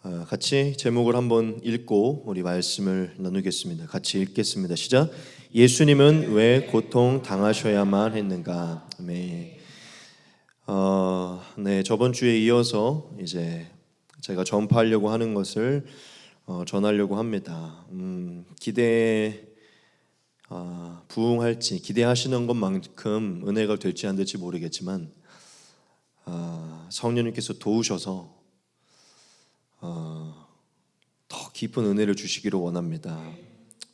같이 제목을 한번 읽고 우리 말씀을 나누겠습니다. 같이 읽겠습니다. 시작. 예수님은 왜 고통 당하셔야만 했는가? 아멘. 네, 저번 주에 이어서 이제 제가 전파하려고 하는 것을 전하려고 합니다. 부응할지 기대하시는 것만큼 은혜가 될지 안 될지 모르겠지만 성령님께서 도우셔서 더 깊은 은혜를 주시기를 원합니다.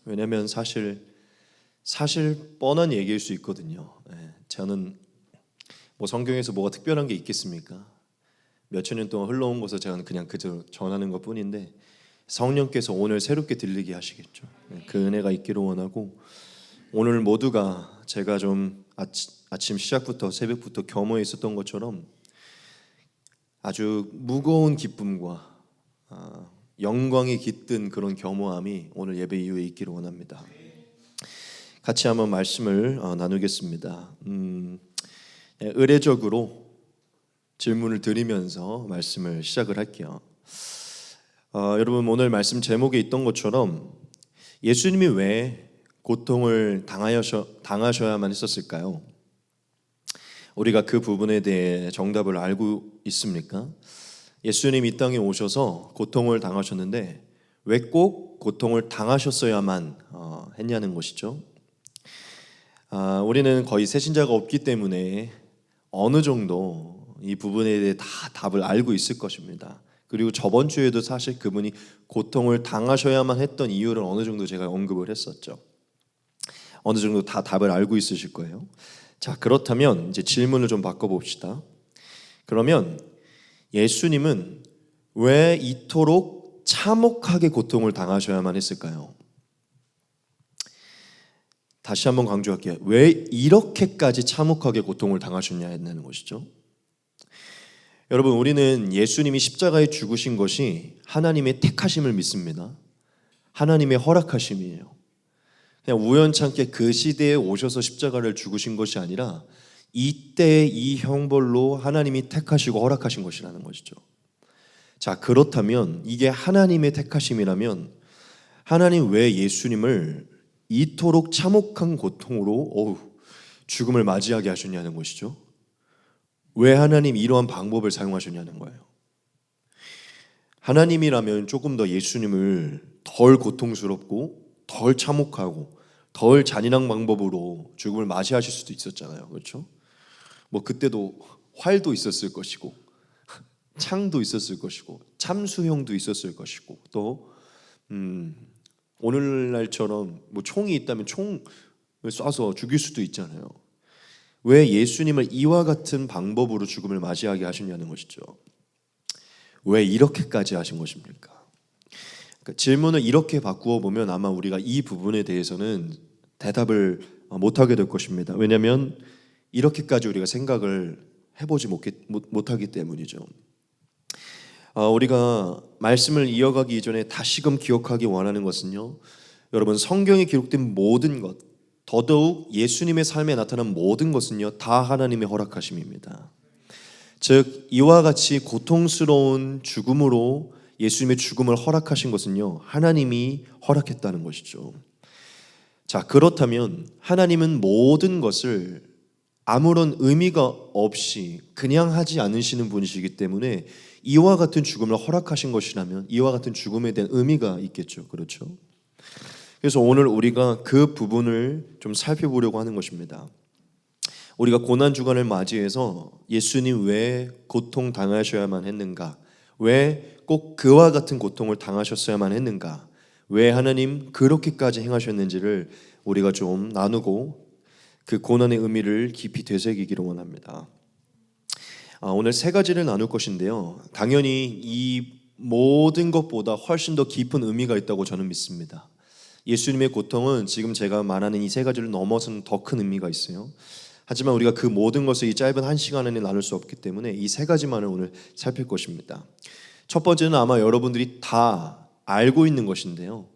왜냐하면 사실 뻔한 얘기일 수 있거든요. 저는 뭐 성경에서 뭐가 특별한 게 있겠습니까? 몇천 년 동안 흘러온 것을 제가 그냥 그저 전하는 것뿐인데 성령께서 오늘 새롭게 들리게 하시겠죠. 그 은혜가 있기를 원하고 오늘 모두가 제가 좀 아침 시작부터 새벽부터 겸허해 있었던 것처럼 아주 무거운 기쁨과 영광이 깃든 그런 겸허함이 오늘 예배 이후에 있기를 원합니다. 같이 한번 말씀을 나누겠습니다. 의례적으로 질문을 드리면서 말씀을 시작을 할게요. 여러분 오늘 말씀 제목에 있던 것처럼 예수님이 왜 고통을 당하셔야만 했었을까요? 우리가 그 부분에 대해 정답을 알고 있습니까? 예수님이 이 땅에 오셔서 고통을 당하셨는데 왜 꼭 고통을 당하셨어야만 했냐는 것이죠. 우리는 거의 새신자가 없기 때문에 어느 정도 이 부분에 대해 다 답을 알고 있을 것입니다. 그리고 저번 주에도 사실 그분이 고통을 당하셔야만 했던 이유를 어느 정도 제가 언급을 했었죠. 어느 정도 다 답을 알고 있으실 거예요. 자, 그렇다면 이제 질문을 좀 바꿔봅시다. 그러면 예수님은 왜 이토록 참혹하게 고통을 당하셔야만 했을까요? 다시 한번 강조할게요. 왜 이렇게까지 참혹하게 고통을 당하셨냐는 것이죠. 여러분, 우리는 예수님이 십자가에 죽으신 것이 하나님의 택하심을 믿습니다. 하나님의 허락하심이에요. 그냥 우연찮게 그 시대에 오셔서 십자가를 죽으신 것이 아니라 이때 이 형벌로 하나님이 택하시고 허락하신 것이라는 것이죠. 자, 그렇다면 이게 하나님의 택하심이라면 하나님 왜 예수님을 이토록 참혹한 고통으로 죽음을 맞이하게 하셨냐는 것이죠. 왜 하나님 이러한 방법을 사용하셨냐는 거예요. 하나님이라면 조금 더 예수님을 덜 고통스럽고 덜 참혹하고 덜 잔인한 방법으로 죽음을 맞이하실 수도 있었잖아요. 그렇죠? 뭐 그때도 활도 있었을 것이고 창도 있었을 것이고 참수형도 있었을 것이고 또 오늘날처럼 뭐 총이 있다면 총을 쏴서 죽일 수도 있잖아요. 왜 예수님을 이와 같은 방법으로 죽음을 맞이하게 하시냐는 것이죠. 왜 이렇게까지 하신 것입니까? 그러니까 질문을 이렇게 바꾸어 보면 아마 우리가 이 부분에 대해서는 대답을 못하게 될 것입니다. 왜냐하면 이렇게까지 우리가 생각을 해보지 못하기 때문이죠. 우리가 말씀을 이어가기 이전에 다시금 기억하기 원하는 것은요, 여러분 성경에 기록된 모든 것, 더더욱 예수님의 삶에 나타난 모든 것은요 다 하나님의 허락하심입니다. 즉 이와 같이 고통스러운 죽음으로 예수님의 죽음을 허락하신 것은요 하나님이 허락했다는 것이죠. 자, 그렇다면 하나님은 모든 것을 아무런 의미가 없이 그냥 하지 않으시는 분이시기 때문에 이와 같은 죽음을 허락하신 것이라면 이와 같은 죽음에 대한 의미가 있겠죠. 그렇죠? 그래서 오늘 우리가 그 부분을 좀 살펴보려고 하는 것입니다. 우리가 고난주간을 맞이해서 예수님 왜 고통 당하셔야만 했는가? 왜 꼭 그와 같은 고통을 당하셨어야만 했는가? 왜 하나님 그렇게까지 행하셨는지를 우리가 좀 나누고 그 고난의 의미를 깊이 되새기기를 원합니다. 오늘 세 가지를 나눌 것인데요. 당연히 이 모든 것보다 훨씬 더 깊은 의미가 있다고 저는 믿습니다. 예수님의 고통은 지금 제가 말하는 이 세 가지를 넘어서는 더 큰 의미가 있어요. 하지만 우리가 그 모든 것을 이 짧은 한 시간 안에 나눌 수 없기 때문에 이 세 가지만을 오늘 살필 것입니다. 첫 번째는 아마 여러분들이 다 알고 있는 것인데요.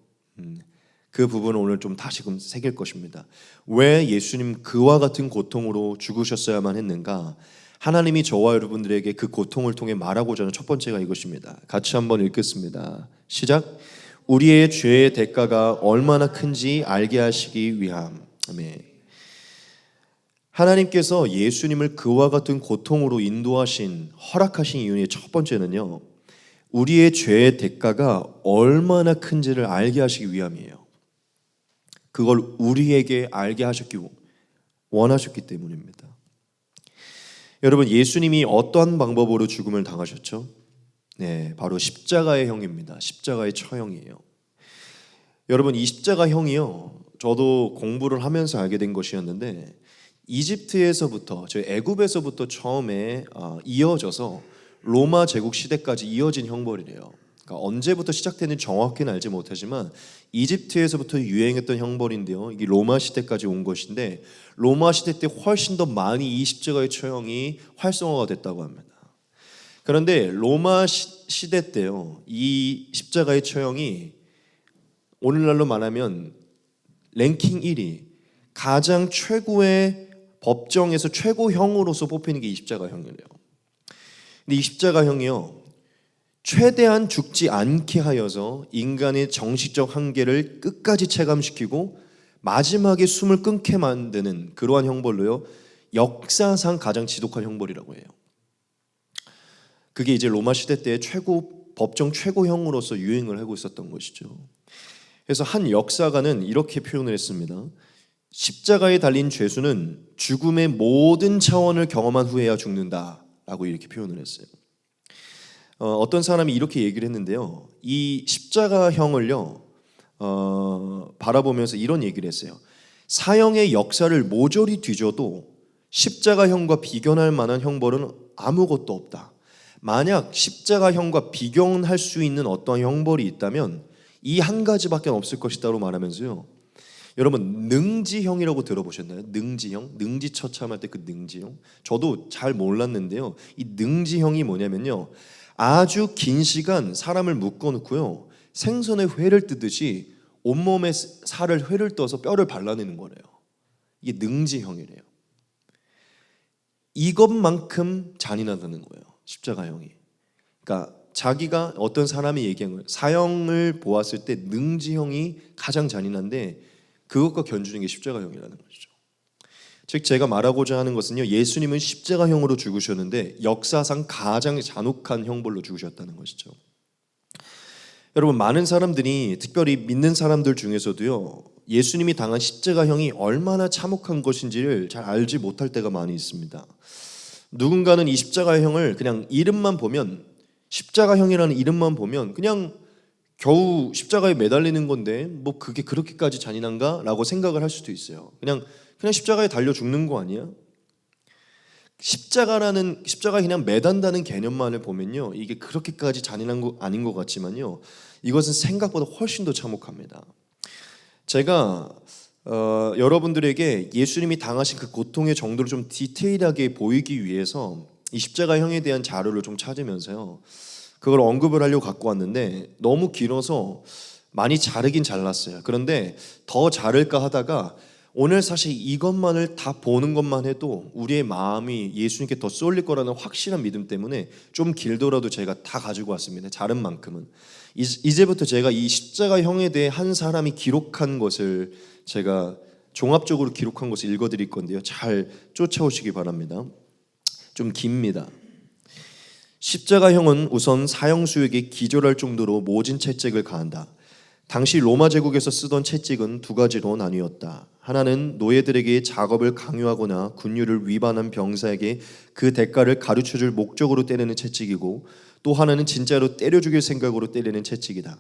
그 부분을 오늘 좀 다시금 새길 것입니다. 왜 예수님 그와 같은 고통으로 죽으셨어야만 했는가? 하나님이 저와 여러분들에게 그 고통을 통해 말하고자 하는 첫 번째가 이것입니다. 같이 한번 읽겠습니다. 시작. 우리의 죄의 대가가 얼마나 큰지 알게 하시기 위함. 아멘. 하나님께서 예수님을 그와 같은 고통으로 인도하신, 허락하신 이유의 첫 번째는요, 우리의 죄의 대가가 얼마나 큰지를 알게 하시기 위함이에요. 그걸 우리에게 알게 하셨기 원하셨기 때문입니다. 여러분, 예수님이 어떠한 방법으로 죽음을 당하셨죠? 네, 바로 십자가의 형입니다. 십자가의 처형이에요. 여러분, 이 십자가형이요, 저도 공부를 하면서 알게 된 것이었는데, 이집트에서부터, 저 애굽에서부터 처음에 이어져서 로마 제국 시대까지 이어진 형벌이래요. 그러니까 언제부터 시작됐는지 정확히는 알지 못하지만 이집트에서부터 유행했던 형벌인데요, 이게 로마 시대까지 온 것인데, 로마 시대 때 훨씬 더 많이 이 십자가의 처형이 활성화가 됐다고 합니다. 그런데 로마 시대 때요, 이 십자가의 처형이 오늘날로 말하면 랭킹 1위, 가장 최고의 법정에서 최고형으로서 뽑히는 게 이 십자가형이래요. 근데 이 십자가형이요, 최대한 죽지 않게 하여서 인간의 정신적 한계를 끝까지 체감시키고 마지막에 숨을 끊게 만드는 그러한 형벌로요, 역사상 가장 지독한 형벌이라고 해요. 그게 이제 로마 시대 때 법정 최고형으로서 유행을 하고 있었던 것이죠. 그래서 한 역사가는 이렇게 표현을 했습니다. 십자가에 달린 죄수는 죽음의 모든 차원을 경험한 후에야 죽는다라고 이렇게 표현을 했어요. 어떤 사람이 이렇게 얘기를 했는데요, 이 십자가형을요 바라보면서 이런 얘기를 했어요. 사형의 역사를 모조리 뒤져도 십자가형과 비견할 만한 형벌은 아무것도 없다. 만약 십자가형과 비견할 수 있는 어떤 형벌이 있다면 이 한 가지밖에 없을 것이다로 말하면서요, 여러분, 능지형이라고 들어보셨나요? 능지형? 능지처참할 때 그 능지형? 저도 잘 몰랐는데요, 이 능지형이 뭐냐면요, 아주 긴 시간 사람을 묶어놓고요, 생선의 회를 뜨듯이 온몸에 살을 회를 떠서 뼈를 발라내는 거래요. 이게 능지형이래요. 이것만큼 잔인하다는 거예요, 십자가형이. 그러니까 자기가, 어떤 사람이 얘기한 거예요. 사형을 보았을 때 능지형이 가장 잔인한데 그것과 견주는 게 십자가형이라는 것이죠. 즉, 제가 말하고자 하는 것은요, 예수님은 십자가형으로 죽으셨는데 역사상 가장 잔혹한 형벌로 죽으셨다는 것이죠. 여러분, 많은 사람들이, 특별히 믿는 사람들 중에서도요, 예수님이 당한 십자가형이 얼마나 참혹한 것인지를 잘 알지 못할 때가 많이 있습니다. 누군가는 이 십자가형을 그냥 이름만 보면, 십자가형이라는 이름만 보면 그냥 겨우 십자가에 매달리는 건데 뭐 그게 그렇게까지 잔인한가? 라고 생각을 할 수도 있어요. 그냥 십자가에 달려 죽는 거 아니야? 십자가에 그냥 매단다는 개념만을 보면요, 이게 그렇게까지 잔인한 거 아닌 것 같지만요, 이것은 생각보다 훨씬 더 참혹합니다. 제가 여러분들에게 예수님이 당하신 그 고통의 정도를 좀 디테일하게 보이기 위해서 이 십자가형에 대한 자료를 좀 찾으면서요, 그걸 언급을 하려고 갖고 왔는데 너무 길어서 많이 자르긴 잘랐어요. 그런데 더 자를까 하다가 오늘 사실 이것만을 다 보는 것만 해도 우리의 마음이 예수님께 더 쏠릴 거라는 확실한 믿음 때문에 좀 길더라도 제가 다 가지고 왔습니다. 자른 만큼은. 이제부터 제가 이 십자가형에 대해 한 사람이 기록한 것을, 제가 종합적으로 기록한 것을 읽어드릴 건데요, 잘 쫓아오시기 바랍니다. 좀 깁니다. 십자가형은 우선 사형수에게 기절할 정도로 모진 채찍을 가한다. 당시 로마 제국에서 쓰던 채찍은 두 가지로 나뉘었다. 하나는 노예들에게 작업을 강요하거나 군율을 위반한 병사에게 그 대가를 가르쳐줄 목적으로 때리는 채찍이고, 또 하나는 진짜로 때려 죽일 생각으로 때리는 채찍이다.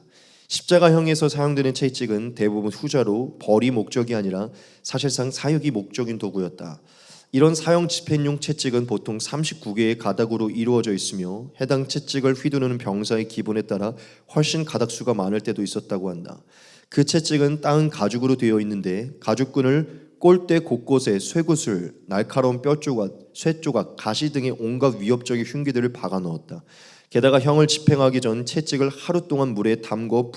십자가형에서 사용되는 채찍은 대부분 후자로 벌이 목적이 아니라 사실상 사육이 목적인 도구였다. 이런 사형 집행용 채찍은 보통 39개의 가닥으로 이루어져 있으며 해당 채찍을 휘두르는 병사의 기본에 따라 훨씬 가닥수가 많을 때도 있었다고 한다. 그 채찍은 땅은 가죽으로 되어 있는데 가죽끈을 꼴대 곳곳에 쇠구슬, 날카로운 뼈조각, 쇠조각, 가시 등의 온갖 위협적인 흉기들을 박아 넣었다. 게다가 형을 집행하기 전 채찍을 하루 동안 물에 담궈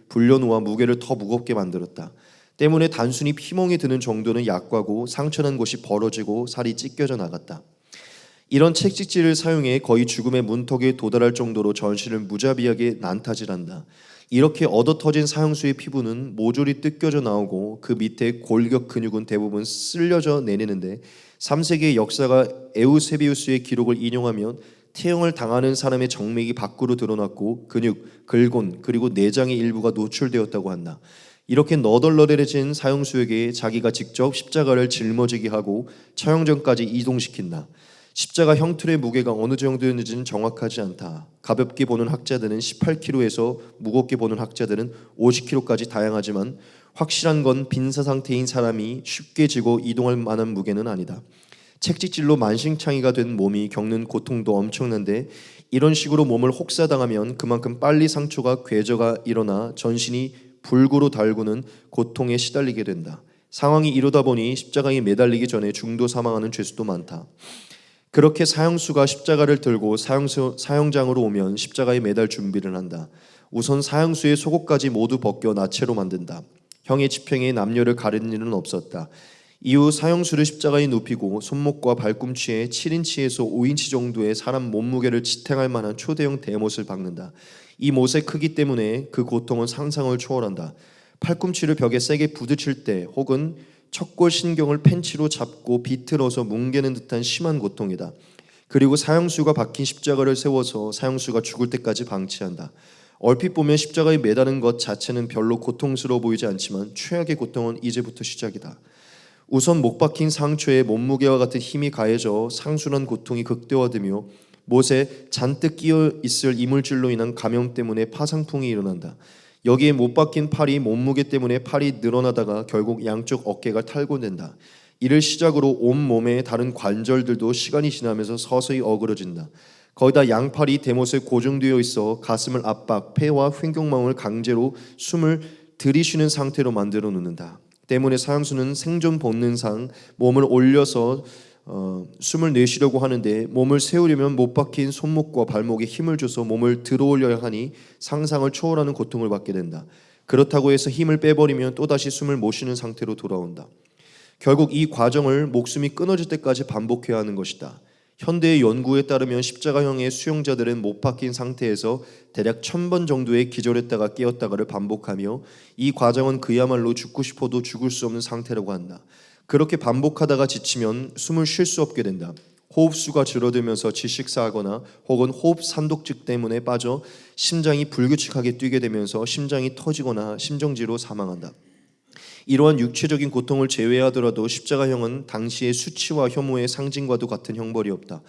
불려놓아 무게를 더 무겁게 만들었다. 때문에 단순히 피멍이 드는 정도는 약과고 상처난 곳이 벌어지고 살이 찢겨져 나갔다. 이런 채찍질을 사용해 거의 죽음의 문턱에 도달할 정도로 전신을 무자비하게 난타질한다. 이렇게 얻어터진 사형수의 피부는 모조리 뜯겨져 나오고 그 밑에 골격 근육은 대부분 쓸려져 내리는데 3세기의 역사가 에우세비우스의 기록을 인용하면 태형을 당하는 사람의 정맥이 밖으로 드러났고 근육, 글곤 그리고 내장의 일부가 노출되었다고 한다. 이렇게 너덜너덜해진 사형수에게 자기가 직접 십자가를 짊어지게 하고 처형전까지 이동시킨다. 십자가 형틀의 무게가 어느 정도였는지는 정확하지 않다. 가볍게 보는 학자들은 18kg에서 무겁게 보는 학자들은 50kg까지 다양하지만 확실한 건 빈사 상태인 사람이 쉽게 지고 이동할 만한 무게는 아니다. 채찍질로 만신창이가 된 몸이 겪는 고통도 엄청난데 이런 식으로 몸을 혹사당하면 그만큼 빨리 상처가 궤저가 일어나 전신이 불구로 달구는 고통에 시달리게 된다. 상황이 이러다 보니 십자가에 매달리기 전에 중도 사망하는 죄수도 많다. 그렇게 사형수가 십자가를 들고 사형장으로 오면 십자가에 매달 준비를 한다. 우선 사형수의 속옷까지 모두 벗겨 나체로 만든다. 형의 집행에 남녀를 가리는 일은 없었다. 이후 사형수를 십자가에 눕히고 손목과 발꿈치에 7인치에서 5인치 정도의 사람 몸무게를 지탱할 만한 초대형 대못을 박는다. 이 못의 크기 때문에 그 고통은 상상을 초월한다. 팔꿈치를 벽에 세게 부딪힐 때 혹은 척골 신경을 펜치로 잡고 비틀어서 뭉개는 듯한 심한 고통이다. 그리고 사형수가 박힌 십자가를 세워서 사형수가 죽을 때까지 방치한다. 얼핏 보면 십자가에 매다는 것 자체는 별로 고통스러워 보이지 않지만 최악의 고통은 이제부터 시작이다. 우선 못 박힌 상처에 몸무게와 같은 힘이 가해져 상순한 고통이 극대화되며 못에 잔뜩 끼어 있을 이물질로 인한 감염 때문에 파상풍이 일어난다. 여기에 못 박힌 팔이 몸무게 때문에 팔이 늘어나다가 결국 양쪽 어깨가 탈곤된다. 이를 시작으로 온 몸의 다른 관절들도 시간이 지나면서 서서히 어그러진다. 거기다 양팔이 대못에 고정되어 있어 가슴을 압박, 폐와 횡격막을 강제로 숨을 들이쉬는 상태로 만들어 놓는다. 때문에 사형수는 생존 본능상 몸을 올려서 숨을 내쉬려고 하는데 몸을 세우려면 못 박힌 손목과 발목에 힘을 줘서 몸을 들어올려야 하니 상상을 초월하는 고통을 받게 된다. 그렇다고 해서 힘을 빼버리면 또다시 숨을 못 쉬는 상태로 돌아온다. 결국 이 과정을 목숨이 끊어질 때까지 반복해야 하는 것이다. 현대의 연구에 따르면 십자가형의 수용자들은 못 박힌 상태에서 대략 1000번 정도의 기절했다가 깨었다가를 반복하며 이 과정은 그야말로 죽고 싶어도 죽을 수 없는 상태라고 한다. 그렇게 반복하다가 지치면 숨을 쉴 수 없게 된다. 호흡수가 줄어들면서 질식사하거나 혹은 호흡 산독증 때문에 빠져 심장이 불규칙하게 뛰게 되면서 심장이 터지거나 심정지로 사망한다. 이러한 육체적인 고통을 제외하더라도 십자가형은 당시의 수치와 혐오의 상징과도 같은 형벌이 없다.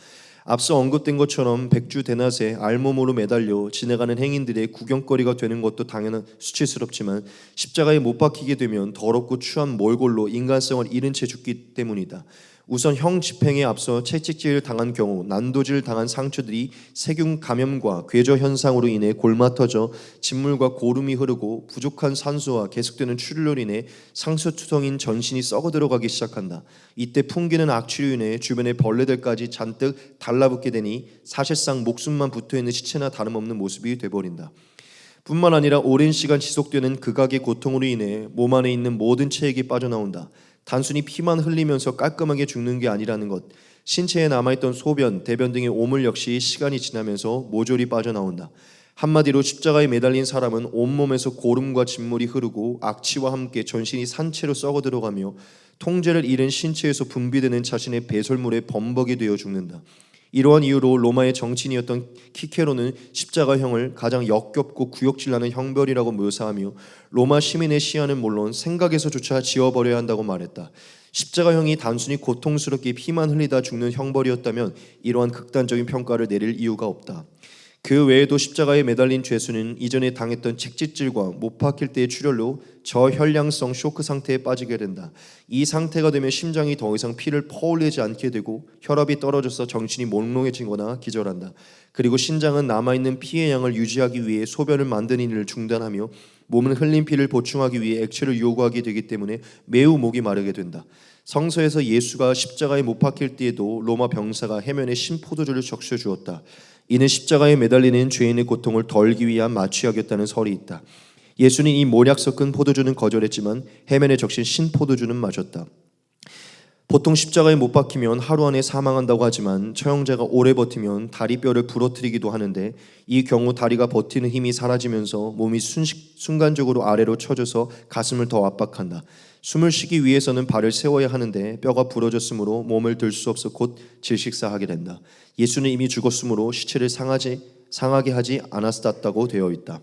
앞서 언급된 것처럼 백주대낮에 알몸으로 매달려 지나가는 행인들의 구경거리가 되는 것도 당연한 수치스럽지만 십자가에 못 박히게 되면 더럽고 추한 몰골로 인간성을 잃은 채 죽기 때문이다. 우선 형 집행에 앞서 채찍질을 당한 경우 난도질 당한 상처들이 세균 감염과 궤저 현상으로 인해 골마터져 진물과 고름이 흐르고 부족한 산소와 계속되는 출혈로 인해 상처투성인 전신이 썩어 들어가기 시작한다. 이때 풍기는 악취로 인해 주변의 벌레들까지 잔뜩 달라붙게 되니 사실상 목숨만 붙어있는 시체나 다름없는 모습이 돼버린다. 뿐만 아니라 오랜 시간 지속되는 극악의 고통으로 인해 몸 안에 있는 모든 체액이 빠져나온다. 단순히 피만 흘리면서 깔끔하게 죽는 게 아니라는 것, 신체에 남아있던 소변, 대변 등의 오물 역시 시간이 지나면서 모조리 빠져나온다. 한마디로 십자가에 매달린 사람은 온몸에서 고름과 진물이 흐르고 악취와 함께 전신이 산채로 썩어 들어가며 통제를 잃은 신체에서 분비되는 자신의 배설물에 범벅이 되어 죽는다. 이러한 이유로 로마의 정치인이었던 키케로는 십자가형을 가장 역겹고 구역질나는 형벌이라고 묘사하며 로마 시민의 시야는 물론 생각에서조차 지워버려야 한다고 말했다. 십자가형이 단순히 고통스럽게 피만 흘리다 죽는 형벌이었다면 이러한 극단적인 평가를 내릴 이유가 없다. 그 외에도 십자가에 매달린 죄수는 이전에 당했던 책짓질과 못 박힐 때의 출혈로 저혈량성 쇼크 상태에 빠지게 된다. 이 상태가 되면 심장이 더 이상 피를 퍼올리지 않게 되고 혈압이 떨어져서 정신이 몽롱해지거나 기절한다. 그리고 신장은 남아있는 피의 양을 유지하기 위해 소변을 만드는 일을 중단하며 몸은 흘린 피를 보충하기 위해 액체를 요구하게 되기 때문에 매우 목이 마르게 된다. 성서에서 예수가 십자가에 못 박힐 때에도 로마 병사가 해면에 신포도주를 적셔 주었다. 이는 십자가에 매달리는 죄인의 고통을 덜기 위한 마취약이었다는 설이 있다. 예수는 이 모략 섞은 포도주는 거절했지만 해면에 적신 신포도주는 마셨다. 보통 십자가에 못 박히면 하루 안에 사망한다고 하지만 처형자가 오래 버티면 다리뼈를 부러뜨리기도 하는데, 이 경우 다리가 버티는 힘이 사라지면서 몸이 순간적으로 아래로 처져서 가슴을 더 압박한다. 숨을 쉬기 위해서는 발을 세워야 하는데 뼈가 부러졌으므로 몸을 들 수 없어 곧 질식사하게 된다. 예수는 이미 죽었으므로 시체를 상하게 하지 않았다고 되어 있다.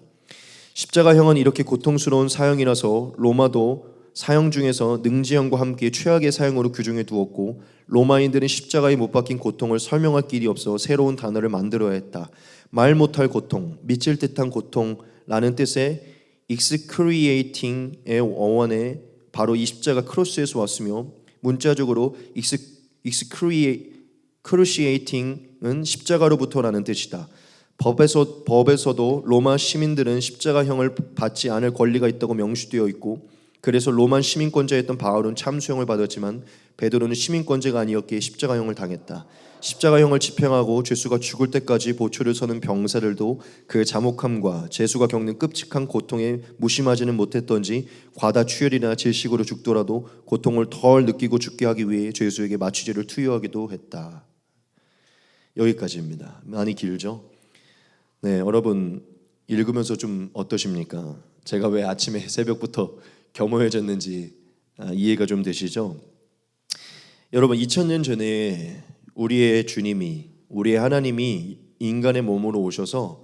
십자가형은 이렇게 고통스러운 사형이라서 로마도 사형 중에서 능지형과 함께 최악의 사형으로 규정해 두었고, 로마인들은 십자가에 못 박힌 고통을 설명할 길이 없어 새로운 단어를 만들어야 했다. 말 못할 고통, 미칠 듯한 고통라는 뜻의 excruciating의 어원에 바로 이 십자가 크로스에서 왔으며, 문자적으로 excruciating은 십자가로부터라는 뜻이다. 법에서도 로마 시민들은 십자가형을 받지 않을 권리가 있다고 명시되어 있고, 그래서 로마 시민권자였던 바울은 참수형을 받았지만 베드로는 시민권자가 아니었기에 십자가형을 당했다. 십자가형을 집행하고 죄수가 죽을 때까지 보초를 서는 병사들도 그 참혹함과 죄수가 겪는 끔찍한 고통에 무심하지는 못했던지 과다출혈이나 질식으로 죽더라도 고통을 덜 느끼고 죽게 하기 위해 죄수에게 마취제를 투여하기도 했다. 여기까지입니다. 많이 길죠? 네, 여러분 읽으면서 좀 어떠십니까? 제가 왜 아침에 새벽부터 겸허해졌는지 이해가 좀 되시죠? 여러분, 2000년 전에 우리의 주님이, 우리의 하나님이 인간의 몸으로 오셔서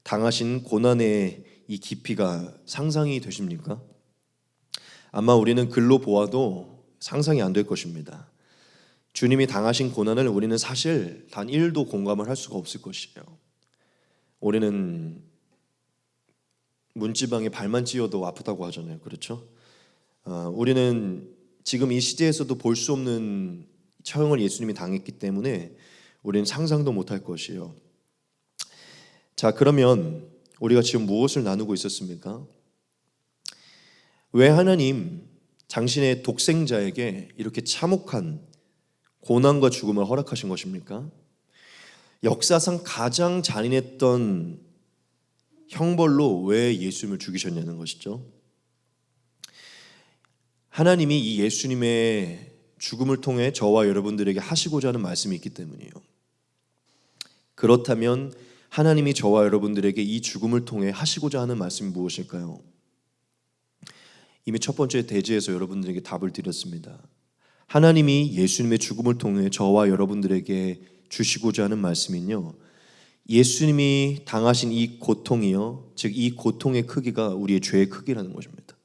당하신 고난의 이 깊이가 상상이 되십니까? 아마 우리는 글로 보아도 상상이 안 될 것입니다. 주님이 당하신 고난을 우리는 사실 단 1도 공감을 할 수가 없을 것이에요. 우리는 문지방에 발만 찧어도 아프다고 하잖아요. 그렇죠? 우리는 지금 이 시대에서도 볼 수 없는 처형을 예수님이 당했기 때문에 우리는 상상도 못할 것이에요. 자, 그러면 우리가 지금 무엇을 나누고 있었습니까? 왜 하나님 당신의 독생자에게 이렇게 참혹한 고난과 죽음을 허락하신 것입니까? 역사상 가장 잔인했던 형벌로 왜 예수님을 죽이셨냐는 것이죠. 하나님이 이 예수님의 죽음을 통해 저와 여러분들에게 하시고자 하는 말씀이 있기 때문이에요. 그렇다면 하나님이 저와 여러분들에게 이 죽음을 통해 하시고자 하는 말씀이 무엇일까요? 이미 첫 번째 대지에서 여러분들에게 답을 드렸습니다. 하나님이 예수님의 죽음을 통해 저와 여러분들에게 주시고자 하는 말씀은요, 예수님이 당하신 이 고통이요, 즉 이 고통의 크기가 우리의 죄의 크기라는 것입니다.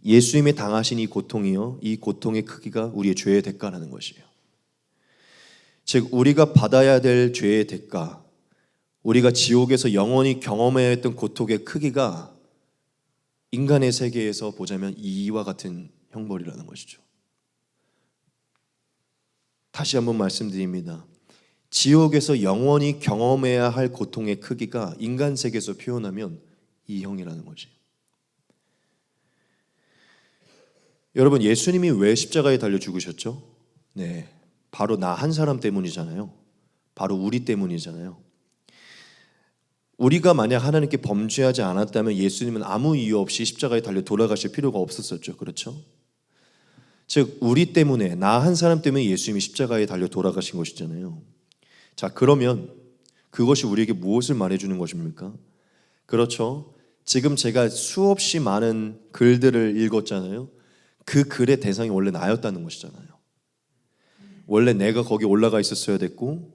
예수님이 당하신 이 고통이요, 이 고통의 크기가 우리의 죄의 대가라는 것이에요. 즉 우리가 받아야 될 죄의 대가, 우리가 지옥에서 영원히 경험해야 했던 고통의 크기가 인간의 세계에서 보자면 이와 같은 형벌이라는 것이죠. 다시 한번 말씀드립니다. 지옥에서 영원히 경험해야 할 고통의 크기가 인간 세계에서 표현하면 이 형이라는 거지. 여러분, 예수님이 왜 십자가에 달려 죽으셨죠? 네, 바로 나 한 사람 때문이잖아요. 바로 우리 때문이잖아요. 우리가 만약 하나님께 범죄하지 않았다면 예수님은 아무 이유 없이 십자가에 달려 돌아가실 필요가 없었었죠. 그렇죠? 즉 우리 때문에, 나 한 사람 때문에 예수님이 십자가에 달려 돌아가신 것이잖아요. 자, 그러면 그것이 우리에게 무엇을 말해주는 것입니까? 그렇죠. 지금 제가 수없이 많은 글들을 읽었잖아요. 그 글의 대상이 원래 나였다는 것이잖아요. 원래 내가 거기 올라가 있었어야 됐고,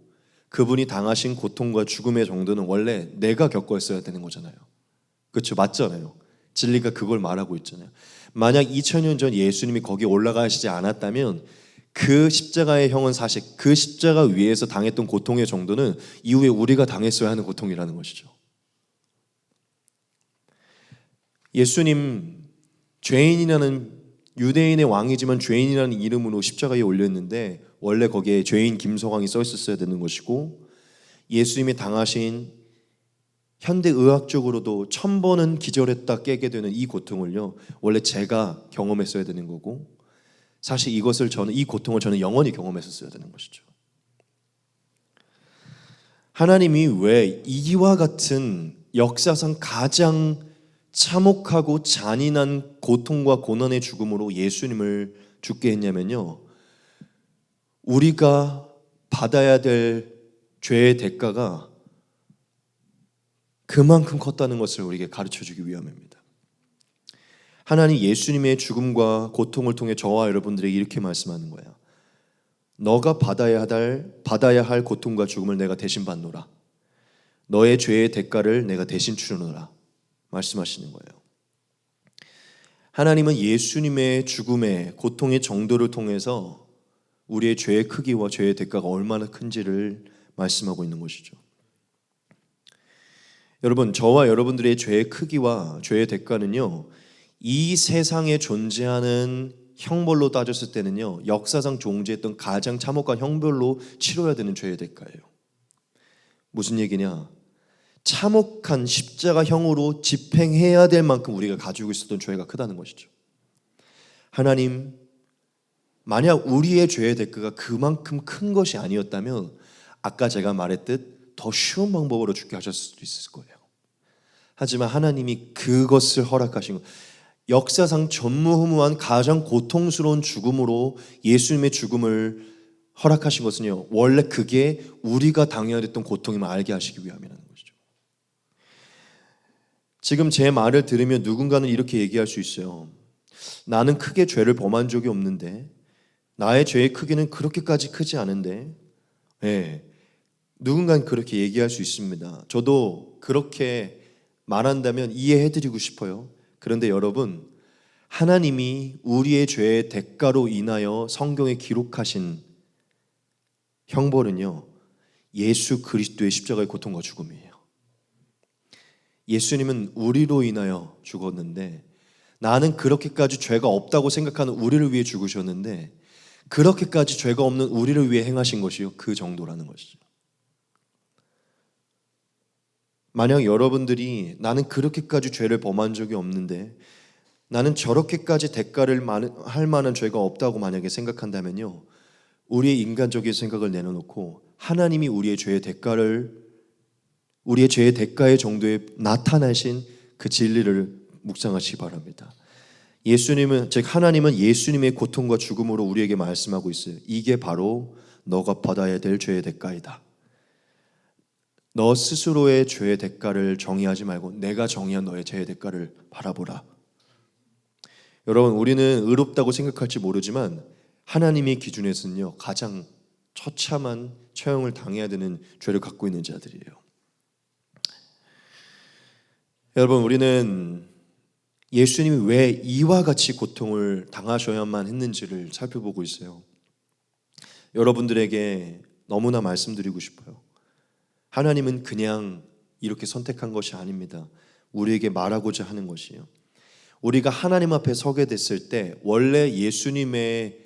그분이 당하신 고통과 죽음의 정도는 원래 내가 겪었어야 되는 거잖아요. 그렇죠? 맞잖아요. 진리가 그걸 말하고 있잖아요. 만약 2000년 전 예수님이 거기 올라가시지 않았다면 그 십자가의 형은 사실 그 십자가 위에서 당했던 고통의 정도는 이후에 우리가 당했어야 하는 고통이라는 것이죠. 예수님 죄인이라는, 유대인의 왕이지만 죄인이라는 이름으로 십자가에 올렸는데 원래 거기에 죄인 김서광이 써 있었어야 되는 것이고, 예수님이 당하신 현대의학적으로도 1000번은 기절했다 깨게 되는 이 고통을요, 원래 제가 경험했어야 되는 거고, 사실 이 고통을 저는 영원히 경험했었어야 되는 것이죠. 하나님이 왜 이와 같은 역사상 가장 참혹하고 잔인한 고통과 고난의 죽음으로 예수님을 죽게 했냐면요, 우리가 받아야 될 죄의 대가가 그만큼 컸다는 것을 우리에게 가르쳐주기 위함입니다. 하나님 예수님의 죽음과 고통을 통해 저와 여러분들에게 이렇게 말씀하는 거예요. 너가 받아야 할 고통과 죽음을 내가 대신 받노라. 너의 죄의 대가를 내가 대신 치르노라 말씀하시는 거예요. 하나님은 예수님의 죽음의 고통의 정도를 통해서 우리의 죄의 크기와 죄의 대가가 얼마나 큰지를 말씀하고 있는 것이죠. 여러분, 저와 여러분들의 죄의 크기와 죄의 대가는요, 이 세상에 존재하는 형벌로 따졌을 때는요, 역사상 존재했던 가장 참혹한 형벌로 치러야 되는 죄의 대가예요. 무슨 얘기냐? 참혹한 십자가형으로 집행해야 될 만큼 우리가 가지고 있었던 죄가 크다는 것이죠. 하나님, 만약 우리의 죄의 대가가 그만큼 큰 것이 아니었다면 아까 제가 말했듯 더 쉬운 방법으로 죽게 하셨을 수도 있을 거예요. 하지만 하나님이 그것을 허락하신 것, 역사상 전무후무한 가장 고통스러운 죽음으로 예수님의 죽음을 허락하신 것은요, 원래 그게 우리가 당해야 됐던 고통임을 알게 하시기 위함이라는 것이죠. 지금 제 말을 들으면 누군가는 이렇게 얘기할 수 있어요. 나는 크게 죄를 범한 적이 없는데, 나의 죄의 크기는 그렇게까지 크지 않은데, 누군가는 그렇게 얘기할 수 있습니다. 저도 그렇게 말한다면 이해해드리고 싶어요. 그런데 여러분, 하나님이 우리의 죄의 대가로 인하여 성경에 기록하신 형벌은요, 예수 그리스도의 십자가의 고통과 죽음이에요. 예수님은 우리로 인하여 죽었는데, 나는 그렇게까지 죄가 없다고 생각하는 우리를 위해 죽으셨는데, 그렇게까지 죄가 없는 우리를 위해 행하신 것이요, 그 정도라는 것이죠. 만약 여러분들이 나는 그렇게까지 죄를 범한 적이 없는데, 나는 저렇게까지 대가를 할 만한 죄가 없다고 만약에 생각한다면요, 우리의 인간적인 생각을 내려놓고 하나님이 우리의 죄의 대가의 정도에 나타나신 그 진리를 묵상하시기 바랍니다. 즉 하나님은 예수님의 고통과 죽음으로 우리에게 말씀하고 있어요. 이게 바로 너가 받아야 될 죄의 대가이다. 너 스스로의 죄의 대가를 정의하지 말고 내가 정의한 너의 죄의 대가를 바라보라. 여러분, 우리는 의롭다고 생각할지 모르지만 하나님의 기준에서는요, 가장 처참한 처형을 당해야 되는 죄를 갖고 있는 자들이에요. 여러분, 우리는 예수님이 왜 이와 같이 고통을 당하셔야만 했는지를 살펴보고 있어요. 여러분들에게 너무나 말씀드리고 싶어요. 하나님은 그냥 이렇게 선택한 것이 아닙니다. 우리에게 말하고자 하는 것이에요. 우리가 하나님 앞에 서게 됐을 때 원래 예수님의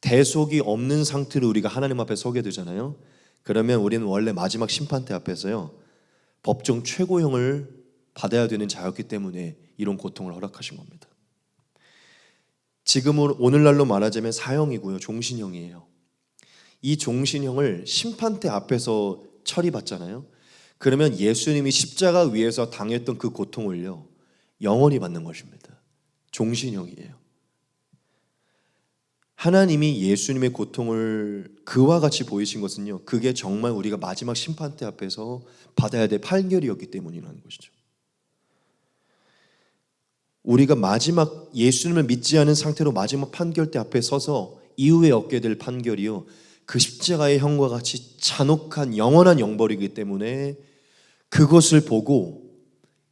대속이 없는 상태로 우리가 하나님 앞에 서게 되잖아요. 그러면 우리는 원래 마지막 심판대 앞에서요, 법정 최고형을 받아야 되는 자였기 때문에 이런 고통을 허락하신 겁니다. 오늘날로 말하자면 사형이고요, 종신형이에요. 이 종신형을 심판대 앞에서 처리받잖아요. 그러면 예수님이 십자가 위에서 당했던 그 고통을요, 영원히 받는 것입니다. 종신형이에요. 하나님이 예수님의 고통을 그와 같이 보이신 것은요, 그게 정말 우리가 마지막 심판대 앞에서 받아야 될 판결이었기 때문이라는 것이죠. 우리가 마지막 예수님을 믿지 않은 상태로 마지막 판결대 앞에 서서 이후에 얻게 될 판결이요, 그 십자가의 형과 같이 잔혹한 영원한 형벌이기 때문에 그것을 보고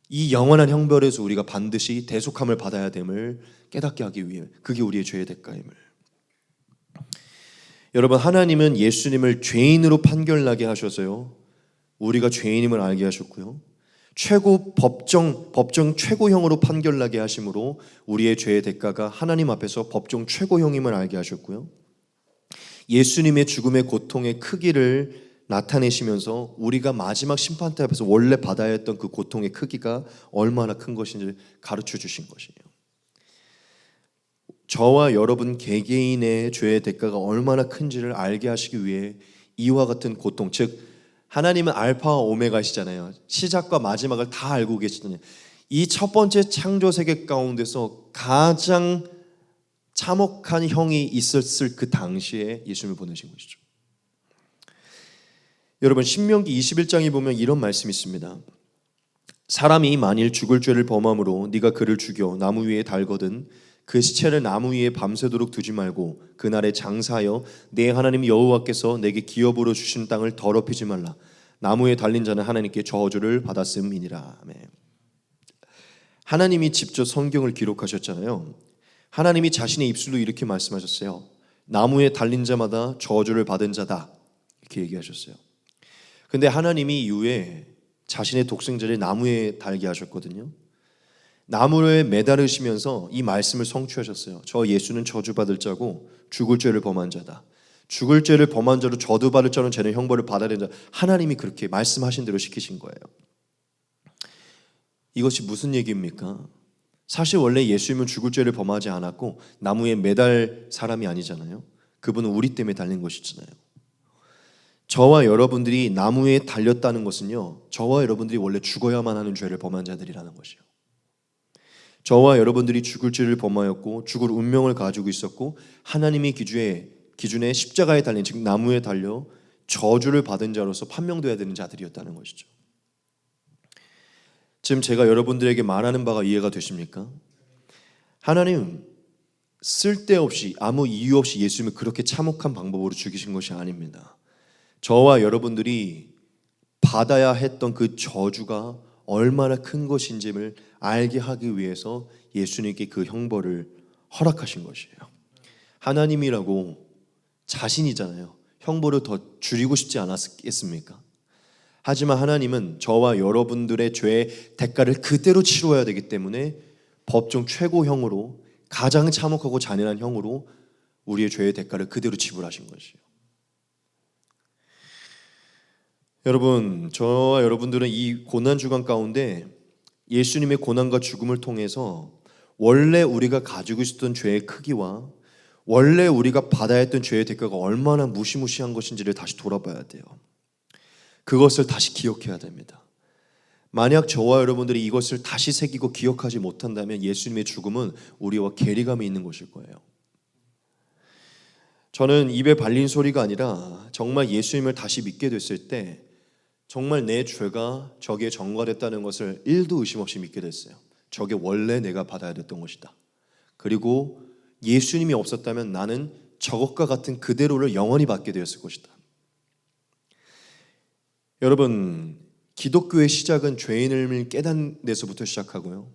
이 영원한 형벌에서 우리가 반드시 대속함을 받아야 됨을 깨닫게 하기 위해, 그게 우리의 죄의 대가임을. 여러분, 하나님은 예수님을 죄인으로 판결나게 하셔서요, 우리가 죄인임을 알게 하셨고요, 법정 최고형으로 판결나게 하심으로 우리의 죄의 대가가 하나님 앞에서 법정 최고형임을 알게 하셨고요, 예수님의 죽음의 고통의 크기를 나타내시면서 우리가 마지막 심판대 앞에서 원래 받아야 했던 그 고통의 크기가 얼마나 큰 것인지를 가르쳐 주신 것이에요. 저와 여러분 개개인의 죄의 대가가 얼마나 큰지를 알게 하시기 위해 이와 같은 고통, 즉 하나님은 알파와 오메가시잖아요. 시작과 마지막을 다 알고 계시잖아요. 이 첫 번째 창조 세계 가운데서 가장 참혹한 형이 있었을 그 당시에 예수님을 보내신 것이죠. 여러분 신명기 21장에 보면 이런 말씀이 있습니다. 사람이 만일 죽을 죄를 범함으로 네가 그를 죽여 나무 위에 달거든 그 시체를 나무 위에 밤새도록 두지 말고 그날에 장사하여 내 하나님 여호와께서 내게 기업으로 주신 땅을 더럽히지 말라. 나무에 달린 자는 하나님께 저주를 받았음이니라. 아멘. 하나님이 직접 성경을 기록하셨잖아요. 하나님이 자신의 입술로 이렇게 말씀하셨어요. 나무에 달린 자마다 저주를 받은 자다. 이렇게 얘기하셨어요. 근데 하나님이 이후에 자신의 독생자를 나무에 달게 하셨거든요. 나무에 매달으시면서 이 말씀을 성취하셨어요. 저 예수는 저주받을 자고 죽을 죄를 범한 자다. 죽을 죄를 범한 자로 저주받을 자는 죄는 형벌을 받아야 된다. 하나님이 그렇게 말씀하신 대로 시키신 거예요. 이것이 무슨 얘기입니까? 사실 원래 예수님은 죽을 죄를 범하지 않았고 나무에 매달 사람이 아니잖아요. 그분은 우리 때문에 달린 것이잖아요. 저와 여러분들이 나무에 달렸다는 것은요, 저와 여러분들이 원래 죽어야만 하는 죄를 범한 자들이라는 것이에요. 저와 여러분들이 죽을 죄를 범하였고 죽을 운명을 가지고 있었고 하나님의 기준에 십자가에 달린, 즉 나무에 달려 저주를 받은 자로서 판명되어야 되는 자들이었다는 것이죠. 지금 제가 여러분들에게 말하는 바가 이해가 되십니까? 하나님 쓸데없이 아무 이유 없이 예수님을 그렇게 참혹한 방법으로 죽이신 것이 아닙니다. 저와 여러분들이 받아야 했던 그 저주가 얼마나 큰 것인지를 알게 하기 위해서 예수님께 그 형벌을 허락하신 것이에요. 하나님이라고 자신이잖아요. 형벌을 더 줄이고 싶지 않았겠습니까? 하지만 하나님은 저와 여러분들의 죄의 대가를 그대로 치러야 되기 때문에 법정 최고형으로 가장 참혹하고 잔인한 형으로 우리의 죄의 대가를 그대로 지불하신 것이에요. 여러분, 저와 여러분들은 이 고난주간 가운데 예수님의 고난과 죽음을 통해서 원래 우리가 가지고 있었던 죄의 크기와 원래 우리가 받아야 했던 죄의 대가가 얼마나 무시무시한 것인지를 다시 돌아봐야 돼요. 그것을 다시 기억해야 됩니다. 만약 저와 여러분들이 이것을 다시 새기고 기억하지 못한다면 예수님의 죽음은 우리와 괴리감이 있는 것일 거예요. 저는 입에 발린 소리가 아니라 정말 예수님을 다시 믿게 됐을 때 정말 내 죄가 저기에 전가됐다는 것을 1도 의심 없이 믿게 됐어요. 저게 원래 내가 받아야 됐던 것이다. 그리고 예수님이 없었다면 나는 저것과 같은 그대로를 영원히 받게 되었을 것이다. 여러분, 기독교의 시작은 죄인을 깨닫는 데서부터 시작하고요.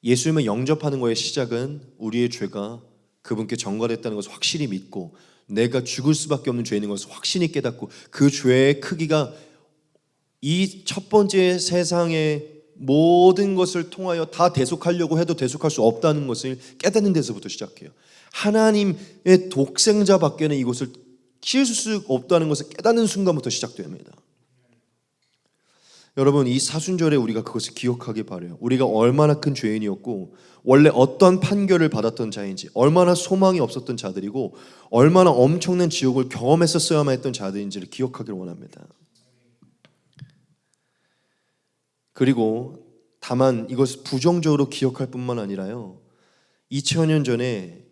예수님을 영접하는 것의 시작은 우리의 죄가 그분께 전가됐다는 것을 확실히 믿고 내가 죽을 수밖에 없는 죄인인 것을 확신히 깨닫고 그 죄의 크기가 이 첫 번째 세상의 모든 것을 통하여 다 대속하려고 해도 대속할 수 없다는 것을 깨닫는 데서부터 시작해요. 하나님의 독생자 밖에는 이것을 키울 수 없다는 것을 깨닫는 순간부터 시작됩니다. 여러분, 이 사순절에 우리가 그것을 기억하기 바라요. 우리가 얼마나 큰 죄인이었고 원래 어떤 판결을 받았던 자인지, 얼마나 소망이 없었던 자들이고 얼마나 엄청난 지옥을 경험했었어야만 했던 자들인지를 기억하기를 원합니다. 그리고 다만 이것을 부정적으로 기억할 뿐만 아니라요, 2000년 전에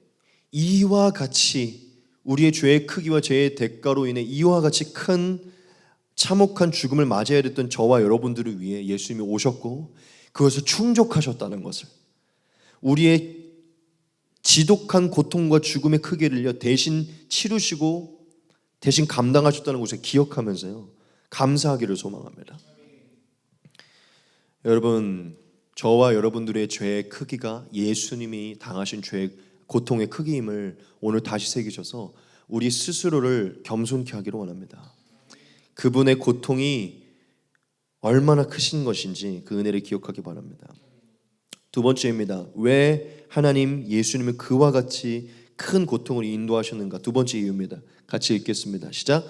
이와 같이 우리의 죄의 크기와 죄의 대가로 인해 이와 같이 큰 참혹한 죽음을 맞이해야 됐던 저와 여러분들을 위해 예수님이 오셨고 그것을 충족하셨다는 것을, 우리의 지독한 고통과 죽음의 크기를 대신 치르시고 대신 감당하셨다는 것을 기억하면서요 감사하기를 소망합니다. 여러분, 저와 여러분들의 죄의 크기가 예수님이 당하신 죄의 고통의 크기임을 오늘 다시 새기셔서 우리 스스로를 겸손케 하기를 원합니다. 그분의 고통이 얼마나 크신 것인지 그 은혜를 기억하기 바랍니다. 두 번째입니다. 왜 하나님 예수님을 그와 같이 큰 고통을 인도하셨는가? 두 번째 이유입니다. 같이 읽겠습니다. 시작.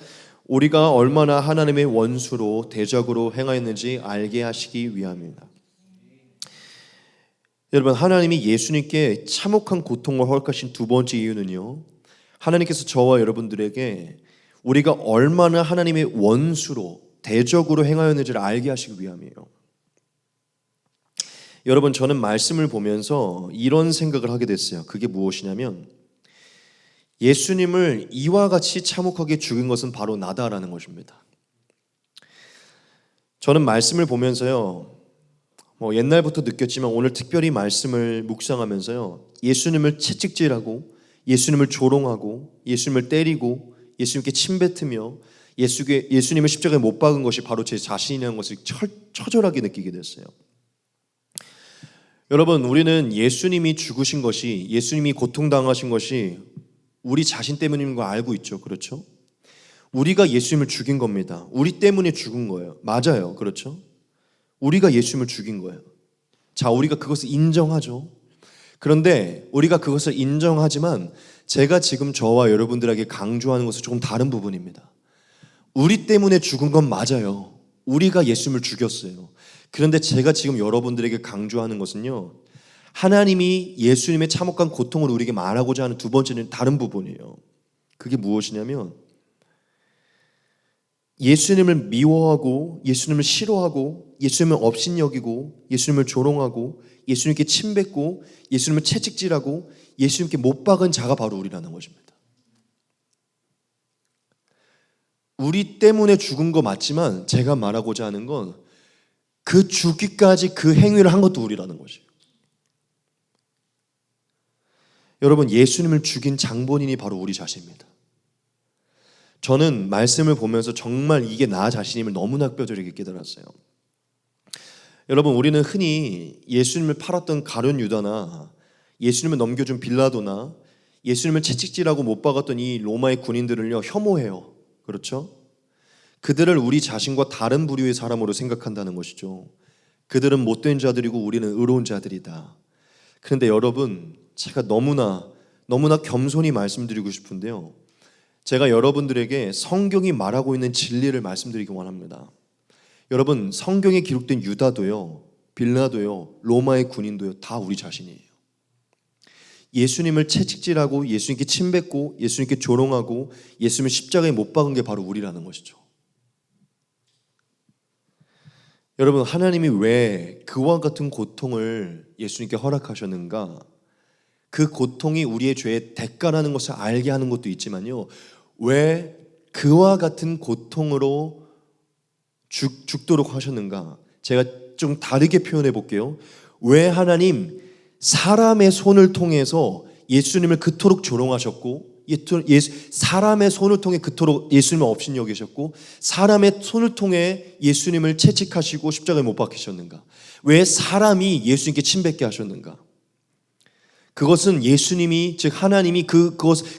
우리가 얼마나 하나님의 원수로 대적으로 행하였는지 알게 하시기 위함입니다. 여러분, 하나님이 예수님께 참혹한 고통을 허락하신 두 번째 이유는요, 하나님께서 저와 여러분들에게 우리가 얼마나 하나님의 원수로 대적으로 행하였는지를 알게 하시기 위함이에요. 여러분, 저는 말씀을 보면서 이런 생각을 하게 됐어요. 그게 무엇이냐면 예수님을 이와 같이 참혹하게 죽인 것은 바로 나다라는 것입니다. 저는 말씀을 보면서요, 옛날부터 느꼈지만 오늘 특별히 말씀을 묵상하면서요, 예수님을 채찍질하고 예수님을 조롱하고 예수님을 때리고 예수님께 침뱉으며 예수님을 십자가에 못 박은 것이 바로 제 자신이라는 것을 처절하게 느끼게 됐어요. 여러분, 우리는 예수님이 죽으신 것이, 예수님이 고통당하신 것이 우리 자신 때문인 거 알고 있죠. 그렇죠? 우리가 예수님을 죽인 겁니다. 우리 때문에 죽은 거예요. 맞아요. 그렇죠? 우리가 예수님을 죽인 거예요. 자, 우리가 그것을 인정하죠. 그런데 우리가 그것을 인정하지만 제가 지금 저와 여러분들에게 강조하는 것은 조금 다른 부분입니다. 우리 때문에 죽은 건 맞아요. 우리가 예수님을 죽였어요. 그런데 제가 지금 여러분들에게 강조하는 것은요, 하나님이 예수님의 참혹한 고통을 우리에게 말하고자 하는 두 번째는 다른 부분이에요. 그게 무엇이냐면 예수님을 미워하고 예수님을 싫어하고 예수님을 업신여기고 예수님을 조롱하고 예수님께 침뱉고 예수님을 채찍질하고 예수님께 못 박은 자가 바로 우리라는 것입니다. 우리 때문에 죽은 거 맞지만 제가 말하고자 하는 건 그 죽기까지 그 행위를 한 것도 우리라는 것이에요. 여러분, 예수님을 죽인 장본인이 바로 우리 자신입니다. 저는 말씀을 보면서 정말 이게 나 자신임을 너무나 뼈저리게 깨달았어요. 여러분, 우리는 흔히 예수님을 팔았던 가룟 유다나 예수님을 넘겨준 빌라도나 예수님을 채찍질하고 못 박았던 이 로마의 군인들을요, 혐오해요. 그렇죠? 그들을 우리 자신과 다른 부류의 사람으로 생각한다는 것이죠. 그들은 못된 자들이고 우리는 의로운 자들이다. 그런데 여러분, 제가 너무나 겸손히 말씀드리고 싶은데요, 제가 여러분들에게 성경이 말하고 있는 진리를 말씀드리기 원합니다. 여러분, 성경에 기록된 유다도요, 빌라도요, 로마의 군인도요, 다 우리 자신이에요. 예수님을 채찍질하고 예수님께 침뱉고 예수님께 조롱하고 예수님을 십자가에 못 박은 게 바로 우리라는 것이죠. 여러분, 하나님이 왜 그와 같은 고통을 예수님께 허락하셨는가? 그 고통이 우리의 죄의 대가라는 것을 알게 하는 것도 있지만요, 왜 그와 같은 고통으로 죽도록 하셨는가? 제가 좀 다르게 표현해 볼게요. 왜 하나님 사람의 손을 통해서 예수님을 그토록 조롱하셨고 사람의 손을 통해 그토록 예수님을 업신여기셨고 사람의 손을 통해 예수님을 채찍하시고 십자가에 못 박히셨는가? 왜 사람이 예수님께 침뱉게 하셨는가? 그것은 예수님이, 즉 하나님이 그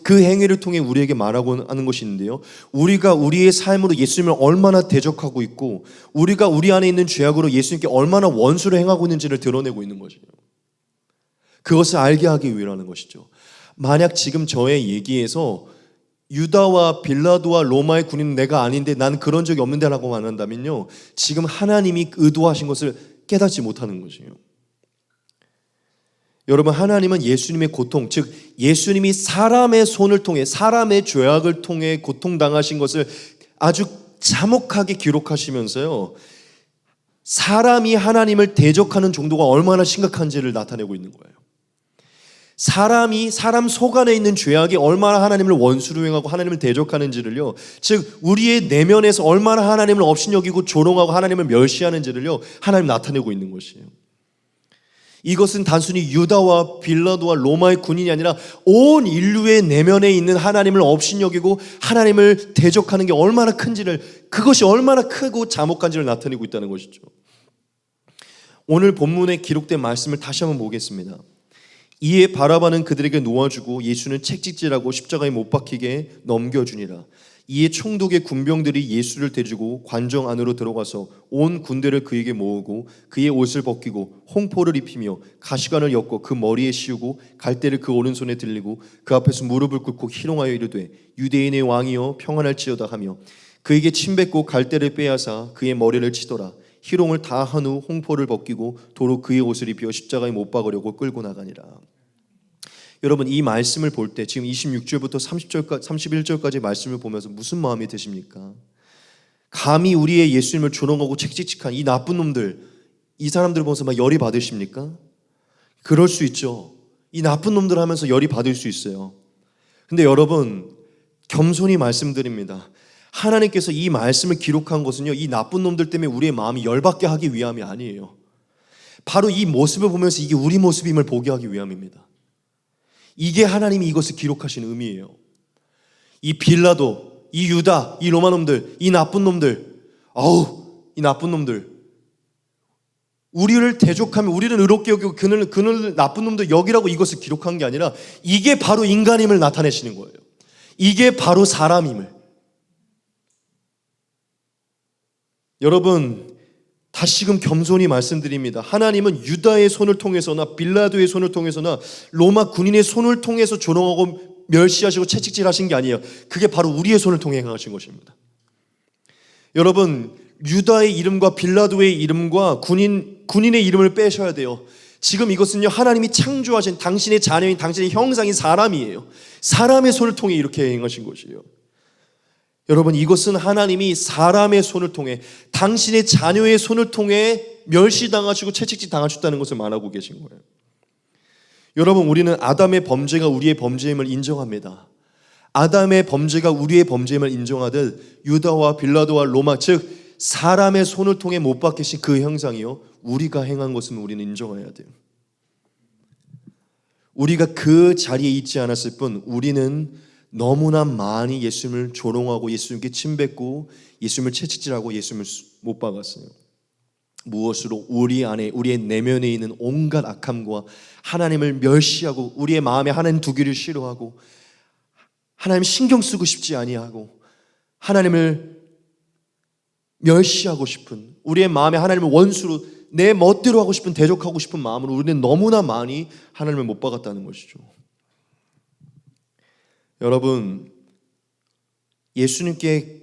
행위를 통해 우리에게 말하고 하는 것이 있는데요, 우리가 우리의 삶으로 예수님을 얼마나 대적하고 있고 우리가 우리 안에 있는 죄악으로 예수님께 얼마나 원수를 행하고 있는지를 드러내고 있는 것이에요. 그것을 알게 하기 위하는 것이죠. 만약 지금 저의 얘기에서 유다와 빌라도와 로마의 군인은 내가 아닌데 나는 그런 적이 없는데 라고 말한다면요, 지금 하나님이 의도하신 것을 깨닫지 못하는 것이에요. 여러분, 하나님은 예수님의 고통, 즉 예수님이 사람의 손을 통해 사람의 죄악을 통해 고통당하신 것을 아주 참혹하게 기록하시면서요, 사람이 하나님을 대적하는 정도가 얼마나 심각한지를 나타내고 있는 거예요. 사람 속 안에 있는 죄악이 얼마나 하나님을 원수로 행하고 하나님을 대적하는지를요, 즉 우리의 내면에서 얼마나 하나님을 업신여기고 조롱하고 하나님을 멸시하는지를요, 하나님 나타내고 있는 것이에요. 이것은 단순히 유다와 빌라도와 로마의 군인이 아니라 온 인류의 내면에 있는 하나님을 업신여기고 하나님을 대적하는 게 얼마나 큰지를, 그것이 얼마나 크고 참혹한지를 나타내고 있다는 것이죠. 오늘 본문에 기록된 말씀을 다시 한번 보겠습니다. 이에 바라바는 그들에게 놓아주고 예수는 채찍질하고 십자가에 못 박히게 넘겨주니라. 이에 총독의 군병들이 예수를 데리고 관정 안으로 들어가서 온 군대를 그에게 모으고 그의 옷을 벗기고 홍포를 입히며 가시관을 엮어 그 머리에 씌우고 갈대를 그 오른손에 들리고 그 앞에서 무릎을 꿇고 희롱하여 이르되 유대인의 왕이여 평안할지어다 하며 그에게 침뱉고 갈대를 빼앗아 그의 머리를 치더라. 희롱을 다 한 후 홍포를 벗기고 도로 그의 옷을 입혀 십자가에 못 박으려고 끌고 나가니라. 여러분, 이 말씀을 볼 때 지금 26절부터 31절까지 말씀을 보면서 무슨 마음이 드십니까? 감히 우리의 예수님을 조롱하고 책찍직한 이 나쁜 놈들, 이 사람들을 보면서 막 열이 받으십니까? 그럴 수 있죠. 이 나쁜 놈들 하면서 열이 받을 수 있어요. 근데 여러분, 겸손히 말씀드립니다. 하나님께서 이 말씀을 기록한 것은요, 이 나쁜 놈들 때문에 우리의 마음이 열받게 하기 위함이 아니에요. 바로 이 모습을 보면서 이게 우리 모습임을 보게 하기 위함입니다. 이게 하나님이 이것을 기록하신 의미예요. 이 빌라도, 이 유다, 이 로마 놈들, 이 나쁜 놈들, 이 나쁜 놈들, 우리를 대적하며 우리를 의롭게 여기고 그는 나쁜 놈들 여기라고 이것을 기록한 게 아니라 이게 바로 인간임을 나타내시는 거예요. 이게 바로 사람임을. 여러분, 다시금 겸손히 말씀드립니다. 하나님은 유다의 손을 통해서나 빌라도의 손을 통해서나 로마 군인의 손을 통해서 조롱하고 멸시하시고 채찍질하신 게 아니에요. 그게 바로 우리의 손을 통해 행하신 것입니다. 여러분, 유다의 이름과 빌라도의 이름과 군인의 이름을 빼셔야 돼요. 지금 이것은요, 하나님이 창조하신 당신의 자녀인 당신의 형상인 사람이에요. 사람의 손을 통해 이렇게 행하신 것이에요. 여러분, 이것은 하나님이 사람의 손을 통해 당신의 자녀의 손을 통해 멸시당하시고 채찍질 당하셨다는 것을 말하고 계신 거예요. 여러분, 우리는 아담의 범죄가 우리의 범죄임을 인정합니다. 아담의 범죄가 우리의 범죄임을 인정하듯 유다와 빌라도와 로마, 즉 사람의 손을 통해 못 박히신 그 형상이요, 우리가 행한 것은 우리는 인정해야 돼요. 우리가 그 자리에 있지 않았을 뿐 우리는 너무나 많이 예수님을 조롱하고 예수님께 침뱉고 예수님을 채찍질하고 예수님을 못 박았어요. 무엇으로? 우리 안에, 우리의 내면에 있는 온갖 악함과 하나님을 멸시하고 우리의 마음에 하나님 두기를 싫어하고 하나님 신경 쓰고 싶지 아니하고 하나님을 멸시하고 싶은, 우리의 마음에 하나님을 원수로 내 멋대로 하고 싶은, 대적하고 싶은 마음으로 우리는 너무나 많이 하나님을 못 박았다는 것이죠. 여러분, 예수님께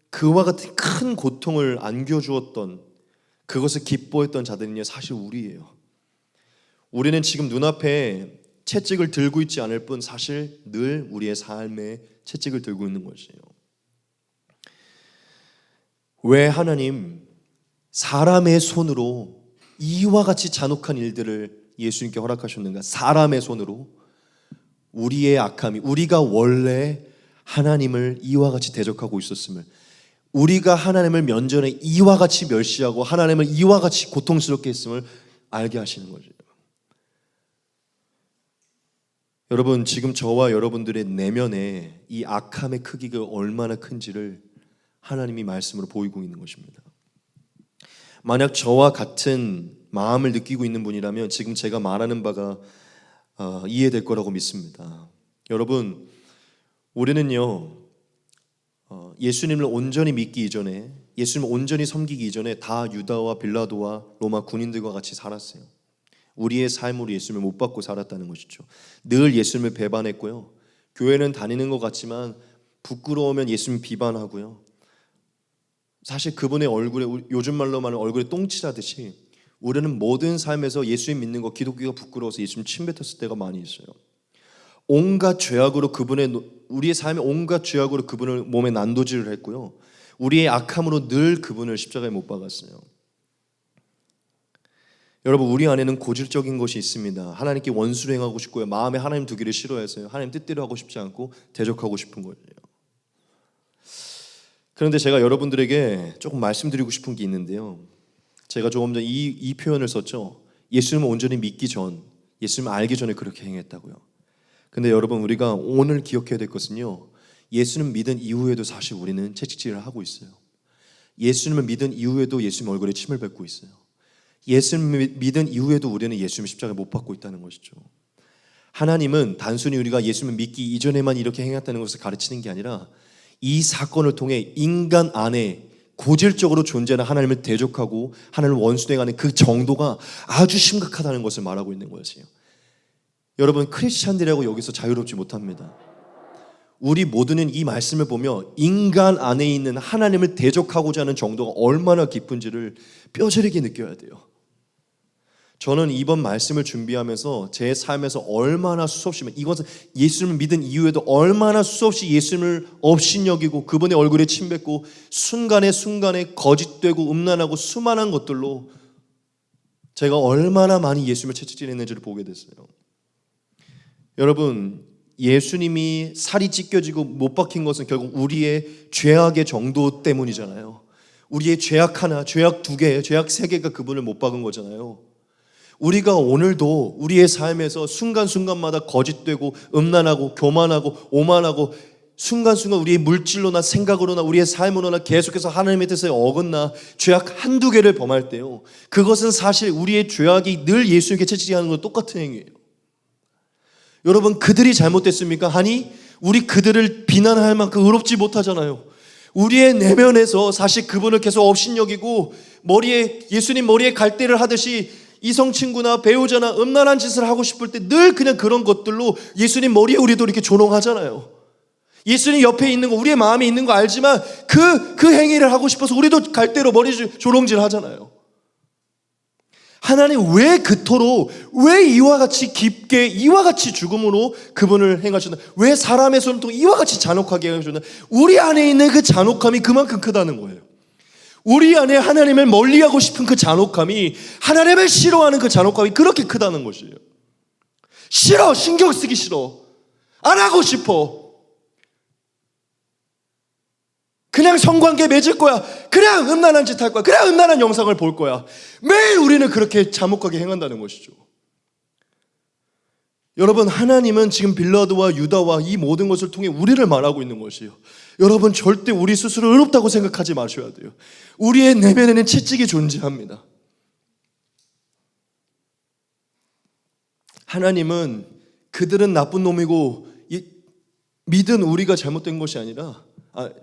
그와 같은 큰 고통을 안겨주었던, 그것을 기뻐했던 자들은요, 사실 우리예요. 우리는 지금 눈앞에 채찍을 들고 있지 않을 뿐 사실 늘 우리의 삶에 채찍을 들고 있는 것이에요. 왜 하나님 사람의 손으로 이와 같이 잔혹한 일들을 예수님께 허락하셨는가? 사람의 손으로 우리의 악함이, 우리가 원래 하나님을 이와 같이 대적하고 있었음을, 우리가 하나님을 면전에 이와 같이 멸시하고 하나님을 이와 같이 고통스럽게 했음을 알게 하시는 거죠. 여러분, 지금 저와 여러분들의 내면에 이 악함의 크기가 얼마나 큰지를 하나님이 말씀으로 보이고 있는 것입니다. 만약 저와 같은 마음을 느끼고 있는 분이라면 지금 제가 말하는 바가 이해될 거라고 믿습니다. 여러분, 우리는요, 예수님을 온전히 믿기 이전에, 예수님을 온전히 섬기기 이전에 다 유다와 빌라도와 로마 군인들과 같이 살았어요. 우리의 삶으로 예수님을 못 받고 살았다는 것이죠. 늘 예수님을 배반했고요, 교회는 다니는 것 같지만 부끄러우면 예수님 비반하고요, 사실 그분의 얼굴에, 요즘 말로 말하는 얼굴에 똥칠하듯이 우리는 모든 삶에서 예수님 믿는 거, 기독교가 부끄러워서 예수님 침뱉었을 때가 많이 있어요. 온갖 죄악으로 우리의 삶의 온갖 죄악으로 그분을 몸에 난도질을 했고요, 우리의 악함으로 늘 그분을 십자가에 못 박았어요. 여러분, 우리 안에는 고질적인 것이 있습니다. 하나님께 원수를 행하고 싶고요, 마음에 하나님 두기를 싫어해서요, 하나님 뜻대로 하고 싶지 않고 대적하고 싶은 거예요. 그런데 제가 여러분들에게 조금 말씀드리고 싶은 게 있는데요, 제가 조금 전 이 표현을 썼죠. 예수님을 온전히 믿기 전, 예수님을 알기 전에 그렇게 행했다고요. 근데 여러분, 우리가 오늘 기억해야 될 것은요, 예수님 믿은 이후에도 사실 우리는 채찍질을 하고 있어요. 예수님을 믿은 이후에도 예수님 얼굴에 침을 뱉고 있어요. 예수님 믿은 이후에도 우리는 예수님 십자가에 못 박고 있다는 것이죠. 하나님은 단순히 우리가 예수님을 믿기 이전에만 이렇게 행했다는 것을 가르치는 게 아니라 이 사건을 통해 인간 안에 고질적으로 존재하는 하나님을 대적하고 하나님을 원수대하는 그 정도가 아주 심각하다는 것을 말하고 있는 것이에요. 여러분, 크리스찬들이라고 여기서 자유롭지 못합니다. 우리 모두는 이 말씀을 보며 인간 안에 있는 하나님을 대적하고자 하는 정도가 얼마나 깊은지를 뼈저리게 느껴야 돼요. 저는 이번 말씀을 준비하면서 제 삶에서 얼마나 수없이, 이것은 예수님을 믿은 이후에도 얼마나 수없이 예수님을 업신여기고 그분의 얼굴에 침뱉고 순간에 거짓되고 음란하고 수많은 것들로 제가 얼마나 많이 예수님을 채찍질했는지를 보게 됐어요. 여러분, 예수님이 살이 찢겨지고 못 박힌 것은 결국 우리의 죄악의 정도 때문이잖아요. 우리의 죄악 하나, 죄악 두 개, 죄악 세 개가 그분을 못 박은 거잖아요. 우리가 오늘도 우리의 삶에서 순간순간마다 거짓되고 음란하고 교만하고 오만하고 순간순간 우리의 물질로나 생각으로나 우리의 삶으로나 계속해서 하나님의 뜻에 어긋나 죄악 한두 개를 범할 때요, 그것은 사실 우리의 죄악이 늘 예수님께 채찍질하는 건 똑같은 행위예요. 여러분, 그들이 잘못됐습니까? 아니, 우리 그들을 비난할 만큼 의롭지 못하잖아요. 우리의 내면에서 사실 그분을 계속 업신여기고 예수님 머리에 갈대를 하듯이 이성 친구나 배우자나 음란한 짓을 하고 싶을 때 늘 그냥 그런 것들로 예수님 머리에 우리도 이렇게 조롱하잖아요. 예수님 옆에 있는 거, 우리의 마음에 있는 거 알지만 그 행위를 하고 싶어서 우리도 갈대로 머리 조롱질 하잖아요. 하나님 왜 그토록, 왜 이와 같이 깊게, 이와 같이 죽음으로 그분을 행하셨나? 왜 사람의 손을 통해 이와 같이 잔혹하게 하셨나? 우리 안에 있는 그 잔혹함이 그만큼 크다는 거예요. 우리 안에 하나님을 멀리하고 싶은 그 잔혹함이, 하나님을 싫어하는 그 잔혹함이 그렇게 크다는 것이에요. 싫어, 신경 쓰기 싫어, 안 하고 싶어, 그냥 성관계 맺을 거야, 그냥 음란한 짓 할 거야, 그냥 음란한 영상을 볼 거야. 매일 우리는 그렇게 잔혹하게 행한다는 것이죠. 여러분, 하나님은 지금 빌라도와 유다와 이 모든 것을 통해 우리를 말하고 있는 것이에요. 여러분, 절대 우리 스스로 의롭다고 생각하지 마셔야 돼요. 우리의 내면에는 채찍이 존재합니다. 하나님은 그들은 나쁜 놈이고 믿은 우리가 잘못된 것이 아니라,